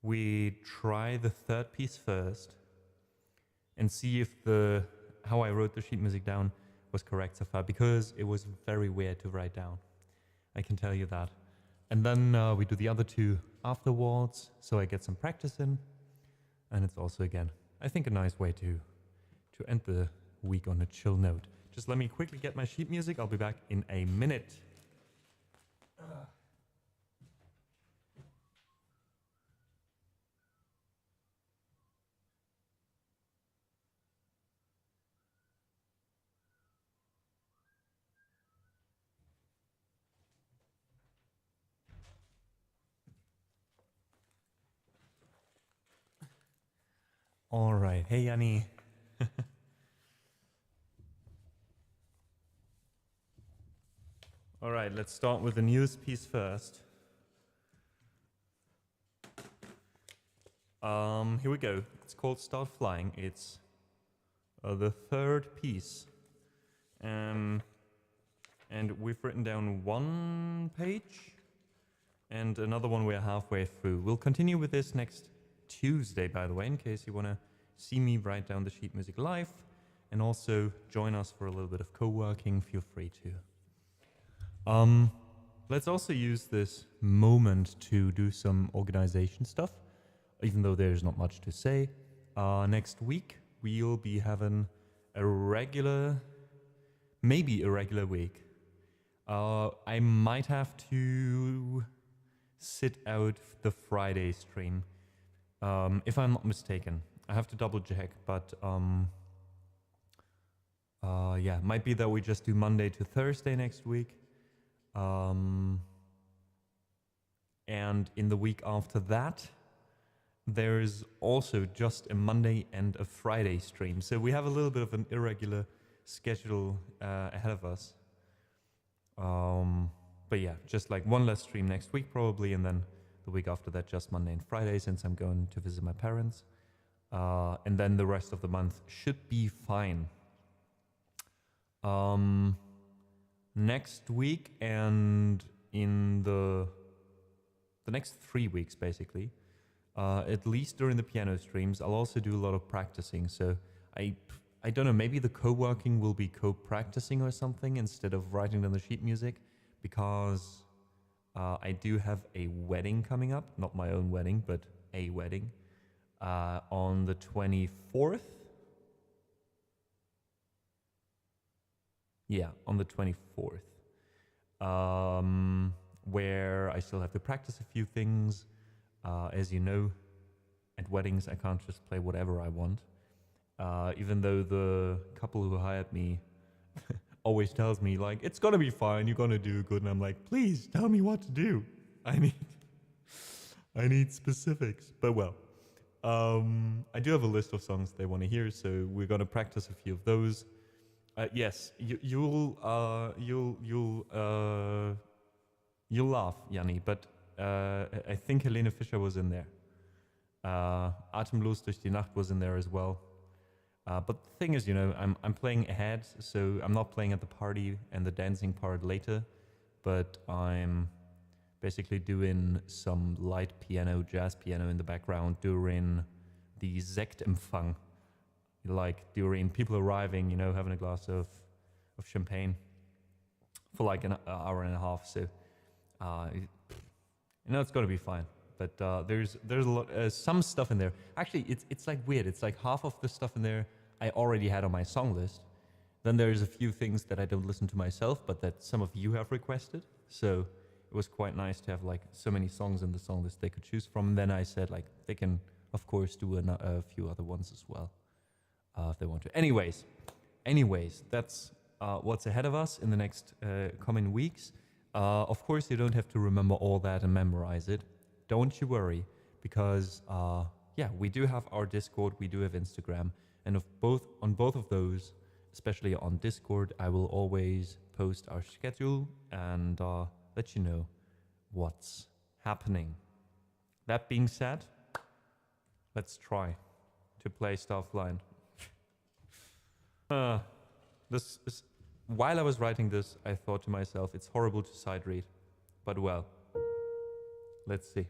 we try the third piece first and see if how I wrote the sheet music down was correct so far, because it was very weird to write down. I can tell you that. And then we do the other two afterwards, so I get some practice in. And it's also, again, I think a nice way to end the week on a chill note. Just let me quickly get my sheet music. I'll be back in a minute. All right. Hey, Yanni. All right, let's start with the newest piece first. Here we go. It's called Start Flying. It's the third piece. And we've written down one page and another one we're halfway through. We'll continue with this next Tuesday, by the way, in case you want to see me write down the sheet music live and also join us for a little bit of co-working. Feel free to. Let's also use this moment to do some organization stuff, even though there's not much to say. Next week, we'll be having maybe a regular week. I might have to sit out the Friday stream, if I'm not mistaken. I have to double check, but yeah, might be that we just do Monday to Thursday next week. And in the week after that, there's also just a Monday and a Friday stream. So we have a little bit of an irregular schedule ahead of us. But yeah, just like one less stream next week probably, and then the week after that just Monday and Friday, since I'm going to visit my parents. And then the rest of the month should be fine. Next week and in the next 3 weeks, basically, at least during the piano streams, I'll also do a lot of practicing. So I don't know, maybe the co-working will be co-practicing or something instead of writing down the sheet music, because I do have a wedding coming up, not my own wedding, but a wedding, on the 24th. Yeah, on the 24th, where I still have to practice a few things. As you know, at weddings I can't just play whatever I want, even though the couple who hired me always tells me, like, it's gonna be fine, you're gonna do good, and I'm like, please tell me what to do. I need specifics. But well, I do have a list of songs they want to hear, so we're gonna practice a few of those. Yes, you'll laugh, Yanni, but I think Helene Fischer was in there. Atemlos durch die Nacht was in there as well. But the thing is, you know, I'm playing ahead, so I'm not playing at the party and the dancing part later, but I'm basically doing some light piano, jazz piano in the background during the Sektempfang. Like during people arriving, you know, having a glass of champagne for like an hour and a half. So, you know, it's gonna be fine. But there's a lot, some stuff in there. Actually, it's like weird. It's like half of the stuff in there I already had on my song list. Then there's a few things that I don't listen to myself, but that some of you have requested. So it was quite nice to have like so many songs in the song list they could choose from. And then I said, like, they can of course do a few other ones as well. If they want to. Anyways, that's what's ahead of us in the next coming weeks. Of course, you don't have to remember all that and memorize it. Don't you worry, because yeah, we do have our Discord, we do have Instagram, and on both of those, especially on Discord, I will always post our schedule and let you know what's happening. That being said, let's try to play Starfline. While I was writing this, I thought to myself, it's horrible to sight read, but well, let's see.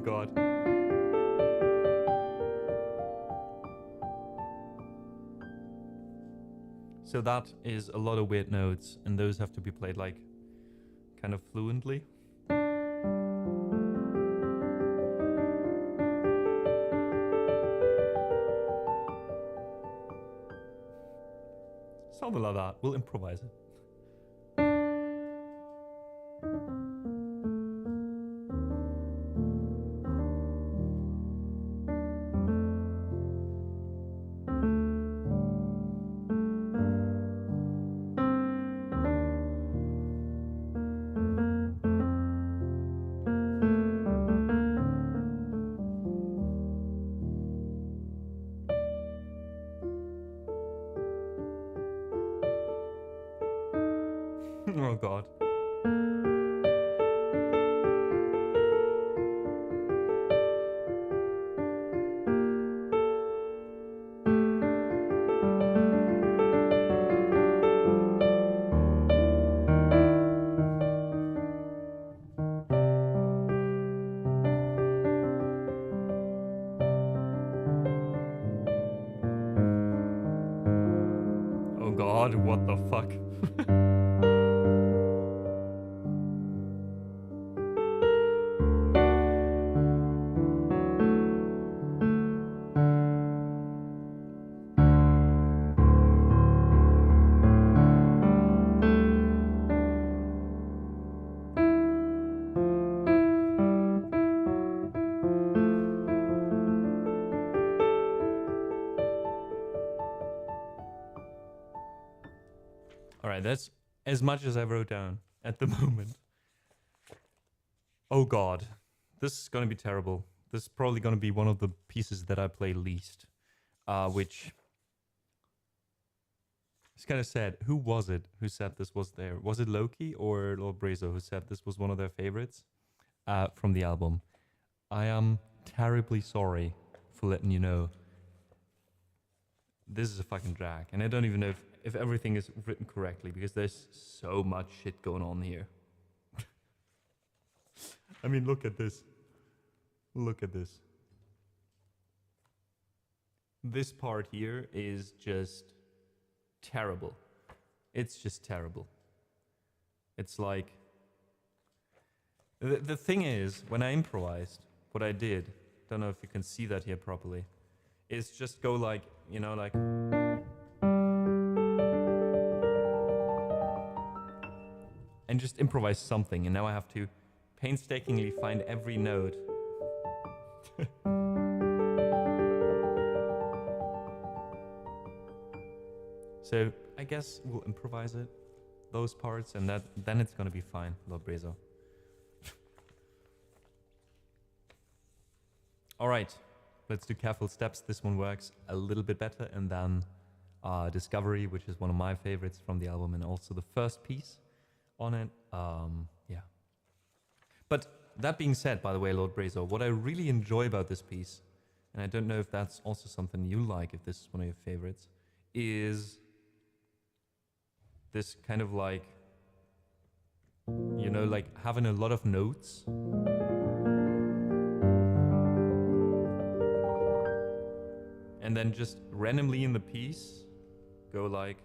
God. So that is a lot of weird notes, and those have to be played like kind of fluently. Something like that. We'll improvise it. Oh God. Oh God, what the fuck? Alright, that's as much as I wrote down at the moment. Oh God, this is gonna be terrible. This is probably gonna be one of the pieces that I play least. Which is kind of sad. Who was it who said this was there? Was it Loki or Lord Brazo who said this was one of their favorites from the album? I am terribly sorry for letting you know. This is a fucking drag, and I don't even know if everything is written correctly, because there's so much shit going on here. I mean, look at this. Look at this. This part here is just terrible. It's just terrible. It's like... The thing is, when I improvised, what I did, don't know if you can see that here properly, is just go like, you know, like... and just improvise something, and now I have to painstakingly find every note. So I guess we'll improvise it, those parts, and then it's gonna be fine, Lord Brazo. Alright, let's do Careful Steps. This one works a little bit better, and then Discovery, which is one of my favorites from the album, and also the first piece on it. Yeah. But that being said, by the way, Lord Brazo, what I really enjoy about this piece, and I don't know if that's also something you like, if this is one of your favorites, is this kind of like, you know, like having a lot of notes. And then just randomly in the piece, go like.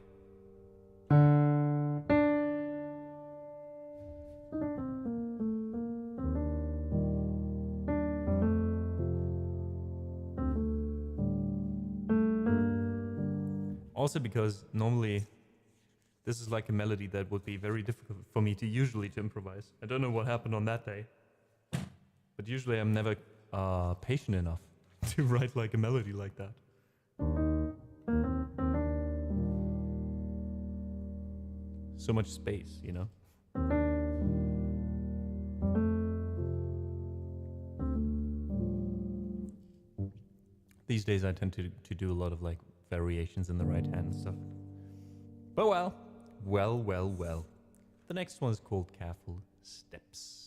Also because normally this is like a melody that would be very difficult for me to usually to improvise. I don't know what happened on that day, but usually I'm never patient enough to write like a melody like that. So much space, you know? These days I tend to do a lot of like variations in the right hand and stuff. But well. The next one is called Careful Steps.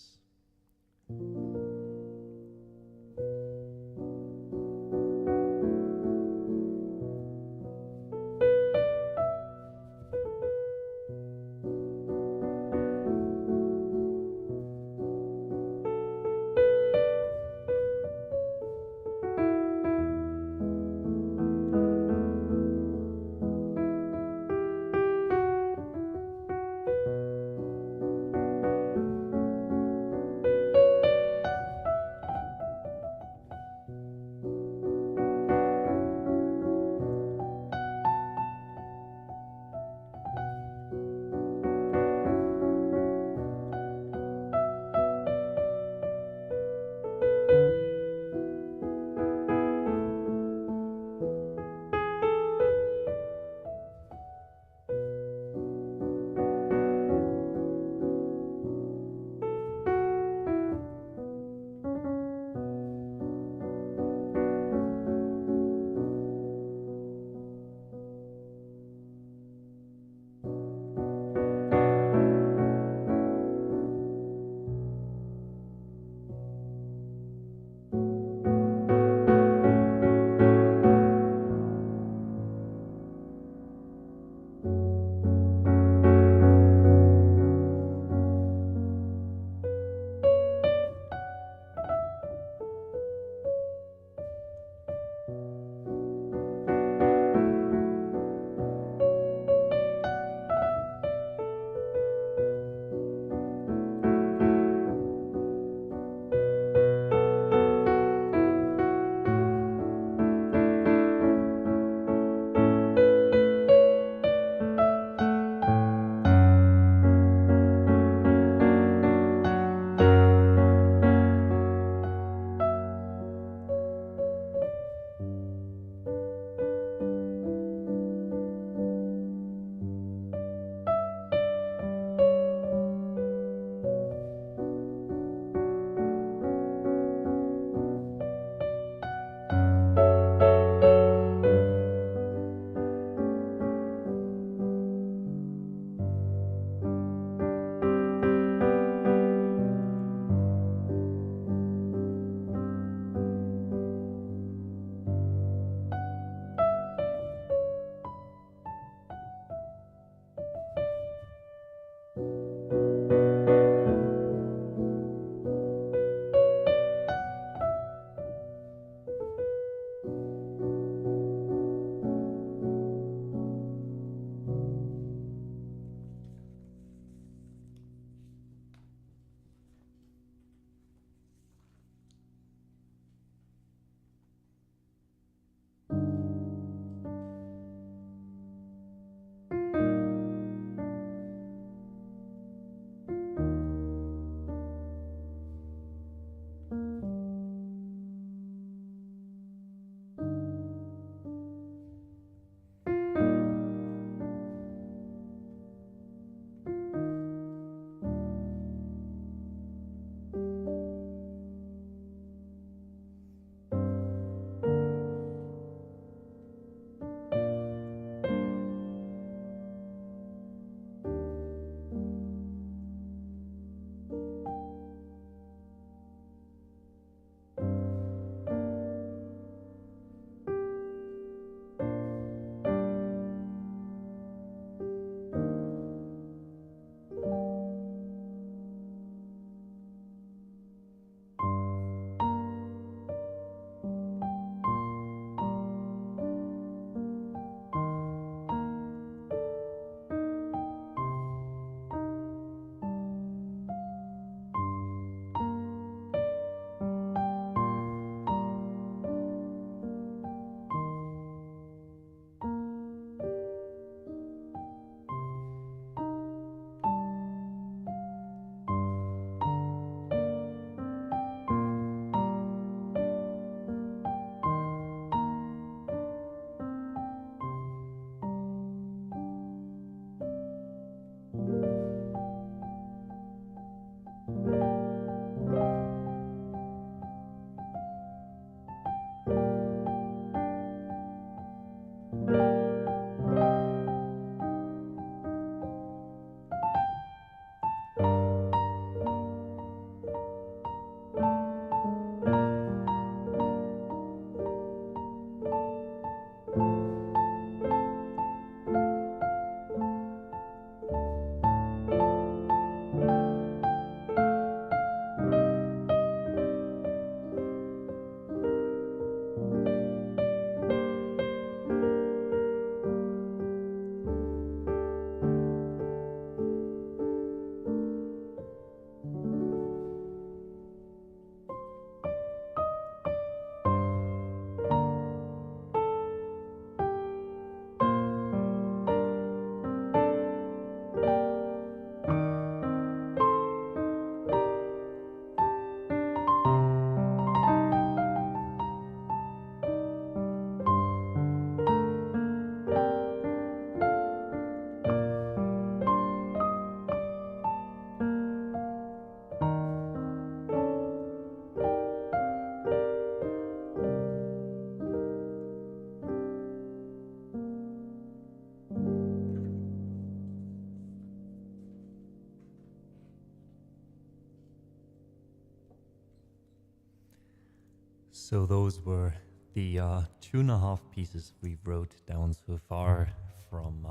So those were the 2.5 pieces we wrote down so far from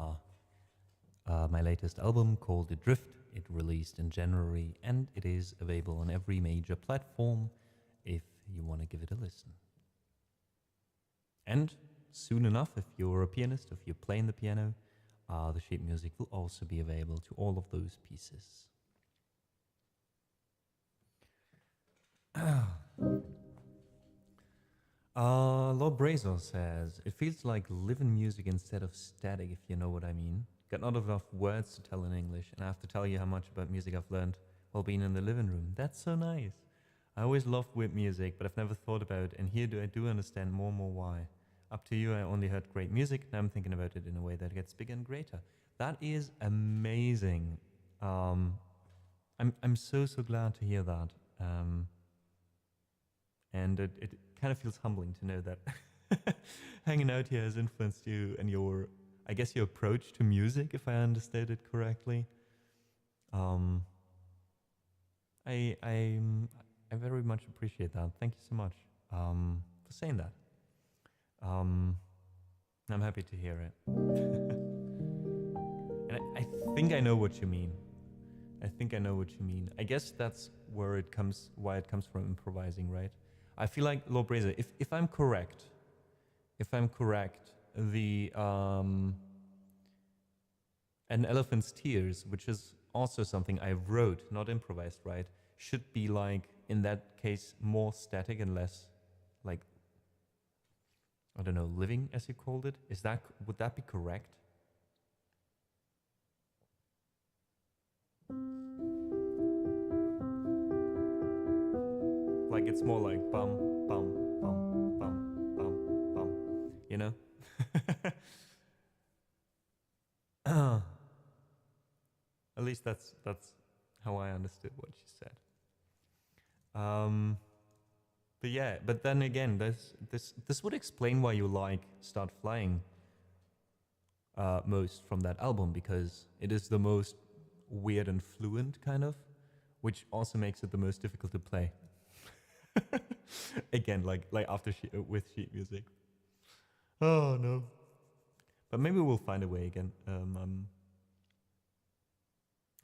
my latest album called Adrift. It released in January and it is available on every major platform if you want to give it a listen. And soon enough, if you're a pianist, if you're playing the piano, the sheet music will also be available to all of those pieces. Lord Brazel says, it feels like living music instead of static, if you know what I mean. Got not enough words to tell in English, and I have to tell you how much about music I've learned while being in the living room. That's so nice. I always loved weird music, but I've never thought about it, and here I do understand more and more why. Up to you, I only heard great music, now I'm thinking about it in a way that gets bigger and greater. That is amazing. I'm so glad to hear that. And it kind of feels humbling to know that hanging out here has influenced you and your, I guess, your approach to music, if I understood it correctly. I very much appreciate that. Thank you so much for saying that. I'm happy to hear it. And I think I know what you mean. I guess that's where it comes, why it comes from improvising, right? I feel like, Lord Brazer, if I'm correct, the An Elephant's Tears, which is also something I wrote, not improvised, right, should be like, in that case, more static and less, like, I don't know, living, as you called it. Would that be correct? Like it's more like bum, bum, bum, bum, bum, bum, you know? At least that's how I understood what she said. But yeah, but then again, this would explain why you like Start Flying most from that album, because it is the most weird and fluent kind of, which also makes it the most difficult to play. Again, like after with sheet music. Oh no! But maybe we'll find a way again.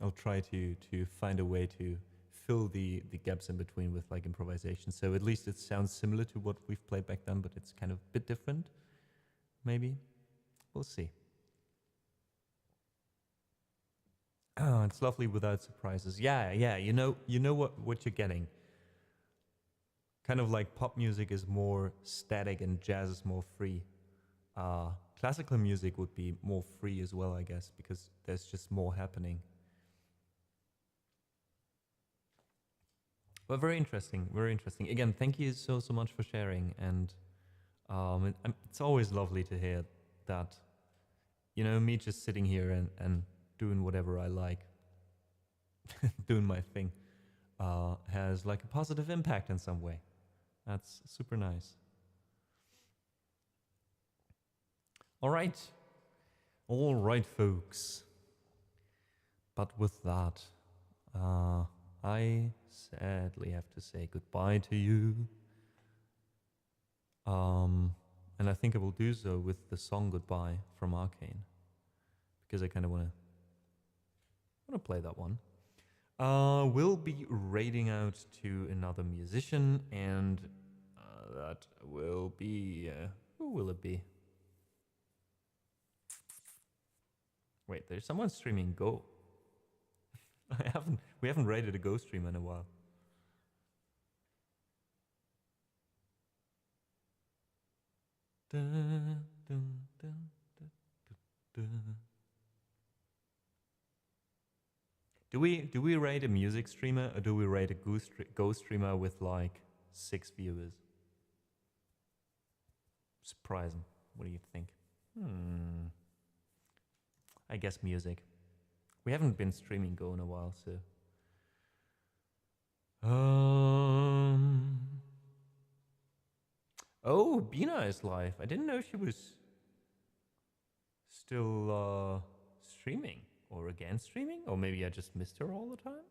I'll try to find a way to fill the gaps in between with like improvisation. So at least it sounds similar to what we've played back then, but it's kind of a bit different. Maybe we'll see. Oh, it's lovely without surprises. Yeah. You know what you're getting. Kind of like pop music is more static and jazz is more free. Classical music would be more free as well, I guess, because there's just more happening. But very interesting, very interesting. Again, thank you so much for sharing, and it's always lovely to hear that, you know, me just sitting here and doing whatever I like, doing my thing, has like a positive impact in some way. That's super nice. All right, folks. But with that, I sadly have to say goodbye to you. And I think I will do so with the song Goodbye from Arcane, because I kind of want to play that one. We'll be raiding out to another musician, and that will be... who will it be? Wait, there's someone streaming Go. We haven't raided a Go streamer in a while. Do we raid a music streamer, or do we raid a Go streamer with like 6 viewers? Surprising. What do you think? I guess music. We haven't been streaming Go in a while, so... Oh, Bina is live. I didn't know she was still streaming, or again streaming, or maybe I just missed her all the time.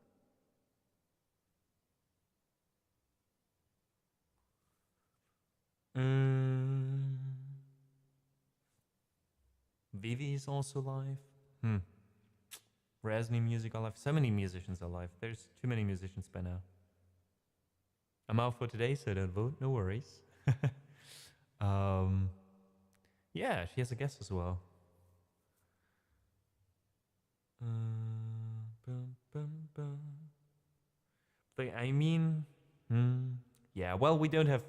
Vivi is also live. Resny Music are live. So many musicians are live. There's too many musicians by now. I'm out for today, so don't vote. No worries. Yeah, she has a guest as well. But I mean, yeah. Well, we don't have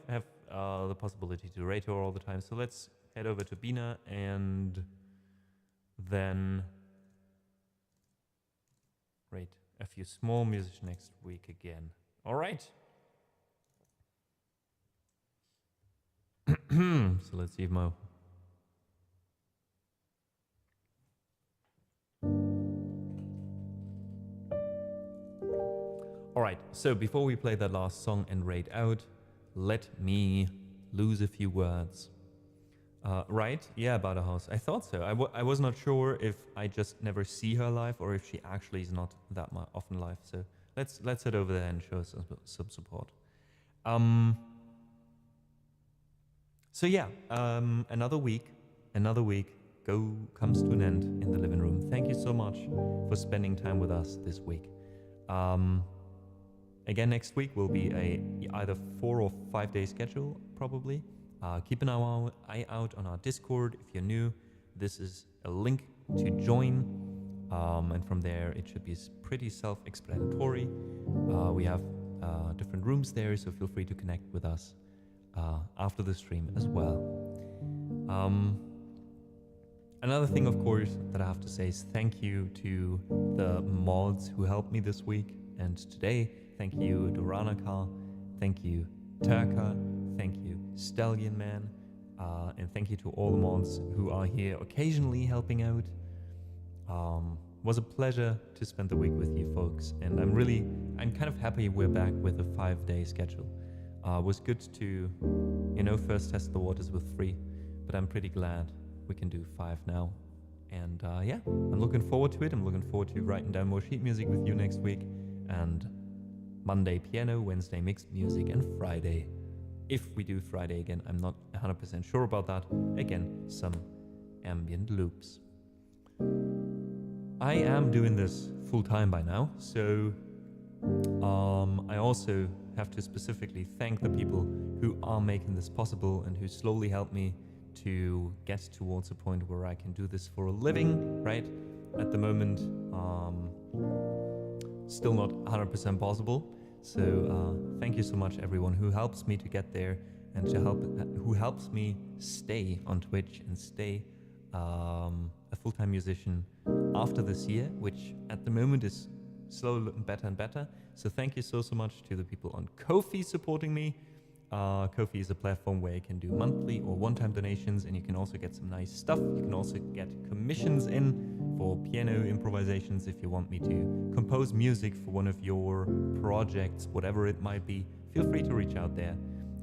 the possibility to rate her all the time, so let's head over to Bina and then rate a few small musicians next week again. All right. So let's see if my... All right, so before we play that last song and rate out, let me lose a few words. Right? Yeah, about a house. I thought so. I was not sure if I just never see her live or if she actually is not that often live. So let's head over there and show some support. So yeah, another week comes to an end in the living room. Thank you so much for spending time with us this week. Again, next week will be either 4 or 5 day schedule, probably. Keep an eye out on our Discord. If you're new, this is a link to join. And from there, it should be pretty self-explanatory. We have different rooms there, so feel free to connect with us after the stream as well. Another thing, of course, that I have to say is thank you to the mods who helped me this week and today. Thank you, Doranaka. Thank you, Turka. Thank you, Stallion Man. And thank you to all the mods who are here occasionally helping out. Was a pleasure to spend the week with you folks. And I'm kind of happy we're back with a 5 day schedule. Was good to, first test the waters with 3, but I'm pretty glad we can do 5 now. And yeah, I'm looking forward to it. I'm looking forward to writing down more sheet music with you next week. And Monday piano, Wednesday mixed music, and Friday, if we do Friday again, I'm not 100% sure about that, again, some ambient loops. I am doing this full time by now, so I also have to specifically thank the people who are making this possible and who slowly help me to get towards a point where I can do this for a living, right? At the moment, still not 100% possible. So thank you so much everyone who helps me to get there and who helps me stay on Twitch and stay a full-time musician after this year, which at the moment is slowly looking better and better. So thank you so much to the people on Ko-fi supporting me. Ko-fi is a platform where you can do monthly or one-time donations, and you can also get some nice stuff. You can also get commissions in for piano improvisations if you want me to compose music for one of your projects, whatever it might be. Feel free to reach out there.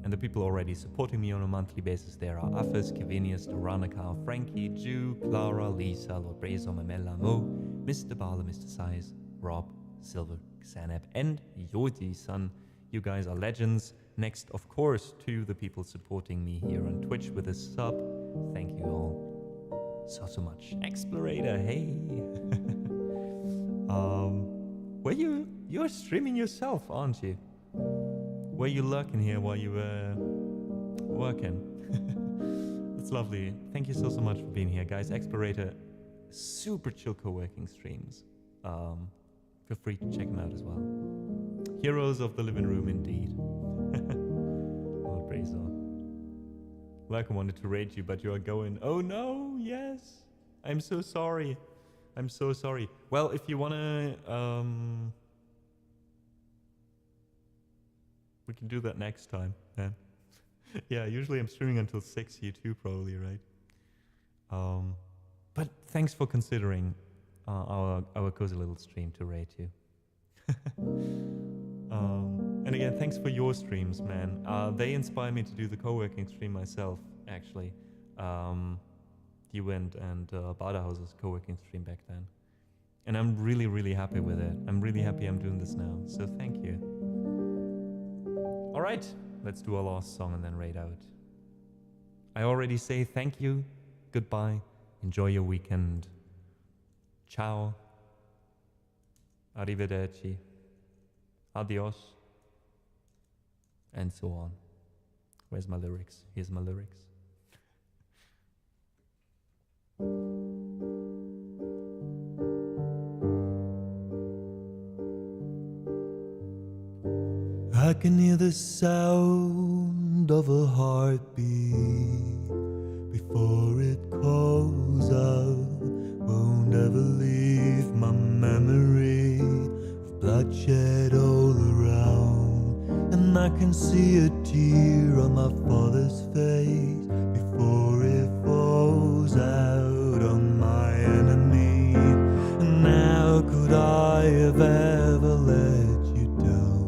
And the people already supporting me on a monthly basis there are Afis, Kevinius, Doranica, Frankie, Jew, Clara, Lisa, Lord Brazo, Mamela, Mo, Mr. Bala, Mr. Size, Rob, Silver, Xanep, and Yoti-san. You guys are legends. Next, of course, to the people supporting me here on Twitch with a sub. Thank you all so much. Explorator, hey. You're streaming yourself, aren't you? Were you lurking here while you were working? That's lovely. Thank you so much for being here, guys. Explorator, super chill co-working streams. Feel free to check them out as well. Heroes of the living room, indeed. Oh, Brazo. Like I wanted to rate you, but you are going. Oh no, yes. I'm so sorry. I'm so sorry. Well, if you wanna, we can do that next time. Yeah. Yeah. Usually I'm streaming until 6. You too, probably, right? But thanks for considering our cozy little stream to rate you. And again, thanks for your streams, man. They inspire me to do the co-working stream myself, actually. You and Badahauser's co-working stream back then. And I'm really, really happy with it. I'm really happy I'm doing this now. So thank you. All right, let's do our last song and then raid out. I already say thank you, goodbye, enjoy your weekend. Ciao. Arrivederci. Adios. And so on. Where's my lyrics? Here's my lyrics. I can hear the sound of a heartbeat before it calls out. Won't ever leave my memory of bloodshed all around. And I can see a tear on my father's face before it falls out on my enemy. And how could I have ever let you down?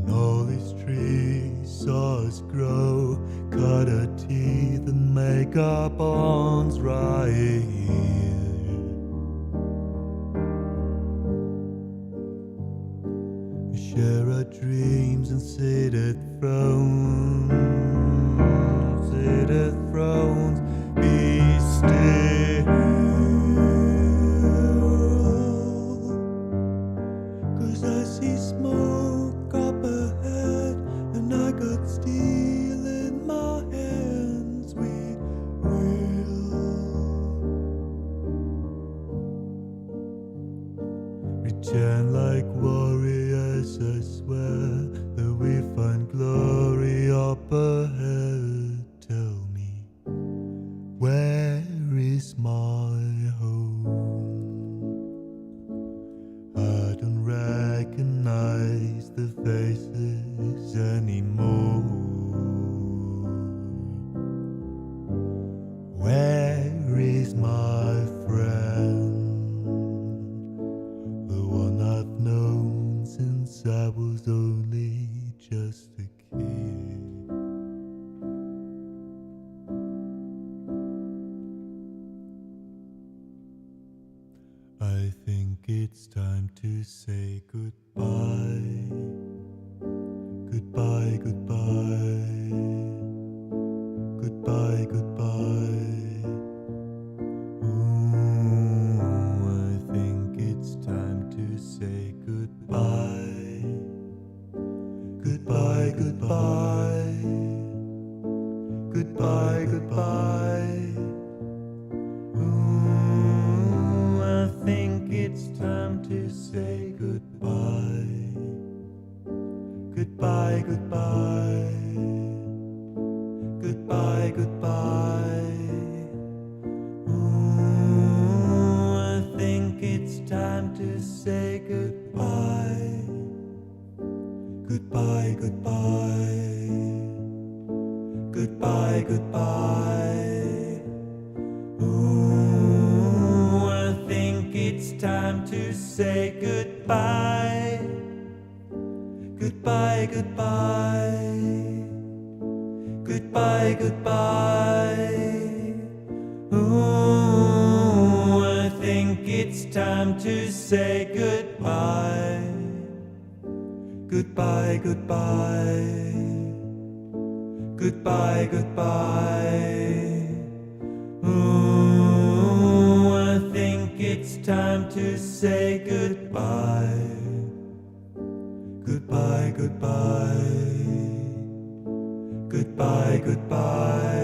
When all these trees saw us grow, cut our teeth and make our bonds right here. Share our dreams and sit at thrones, be still. 'Cause I see smoke up ahead and I got steel in my hands. We will return like warriors, I swear, that we find glory up ahead. Tell me, where is my home? I don't recognize the faces anymore. Where is my friend? The one I've known since I was only just a kid. I think it's time to say goodbye. Goodbye, goodbye. Goodbye, goodbye. Ooh, I think it's time to say goodbye. Goodbye, goodbye. Goodbye, goodbye. Ooh, I think it's time to say goodbye. Goodbye, goodbye. Goodbye, goodbye. Ooh, I think it's time to say goodbye. Goodbye, goodbye. Goodbye, goodbye. Ooh, I think it's time to say goodbye. Goodbye, goodbye. Goodbye, goodbye. Ooh, I think it's time to say goodbye. Goodbye, goodbye. Goodbye, goodbye. Ooh, I think it's time to say goodbye. Goodbye, goodbye. Goodbye, goodbye.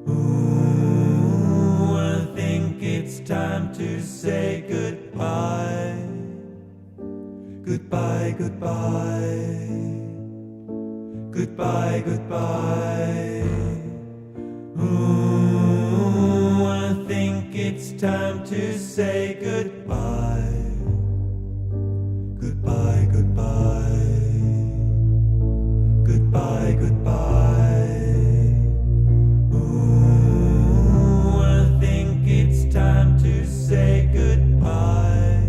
Ooh, I think it's time to say goodbye. Goodbye, goodbye. Goodbye, goodbye. Ooh, I think it's time to say goodbye. Goodbye, goodbye. Goodbye, goodbye. Ooh, I think it's time to say goodbye.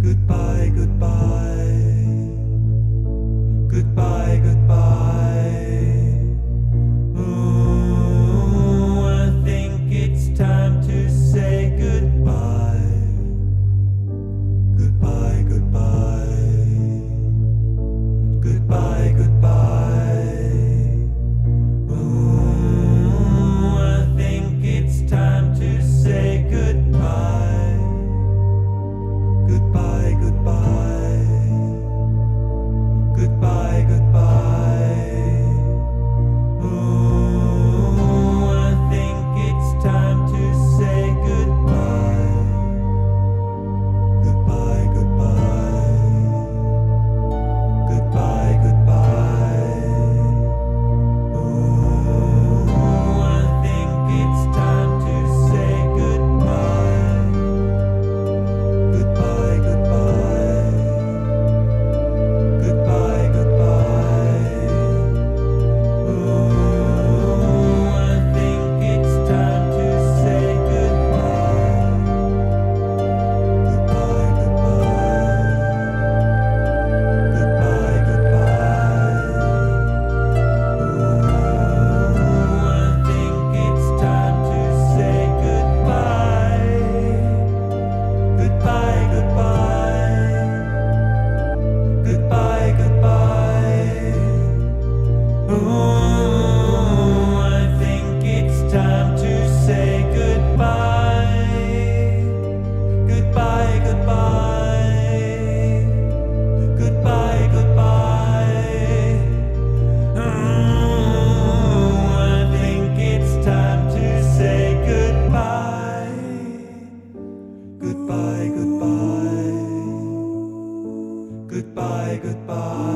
Goodbye, goodbye. Goodbye, goodbye. Ooh, I think it's time to say goodbye. goodbye, goodbye.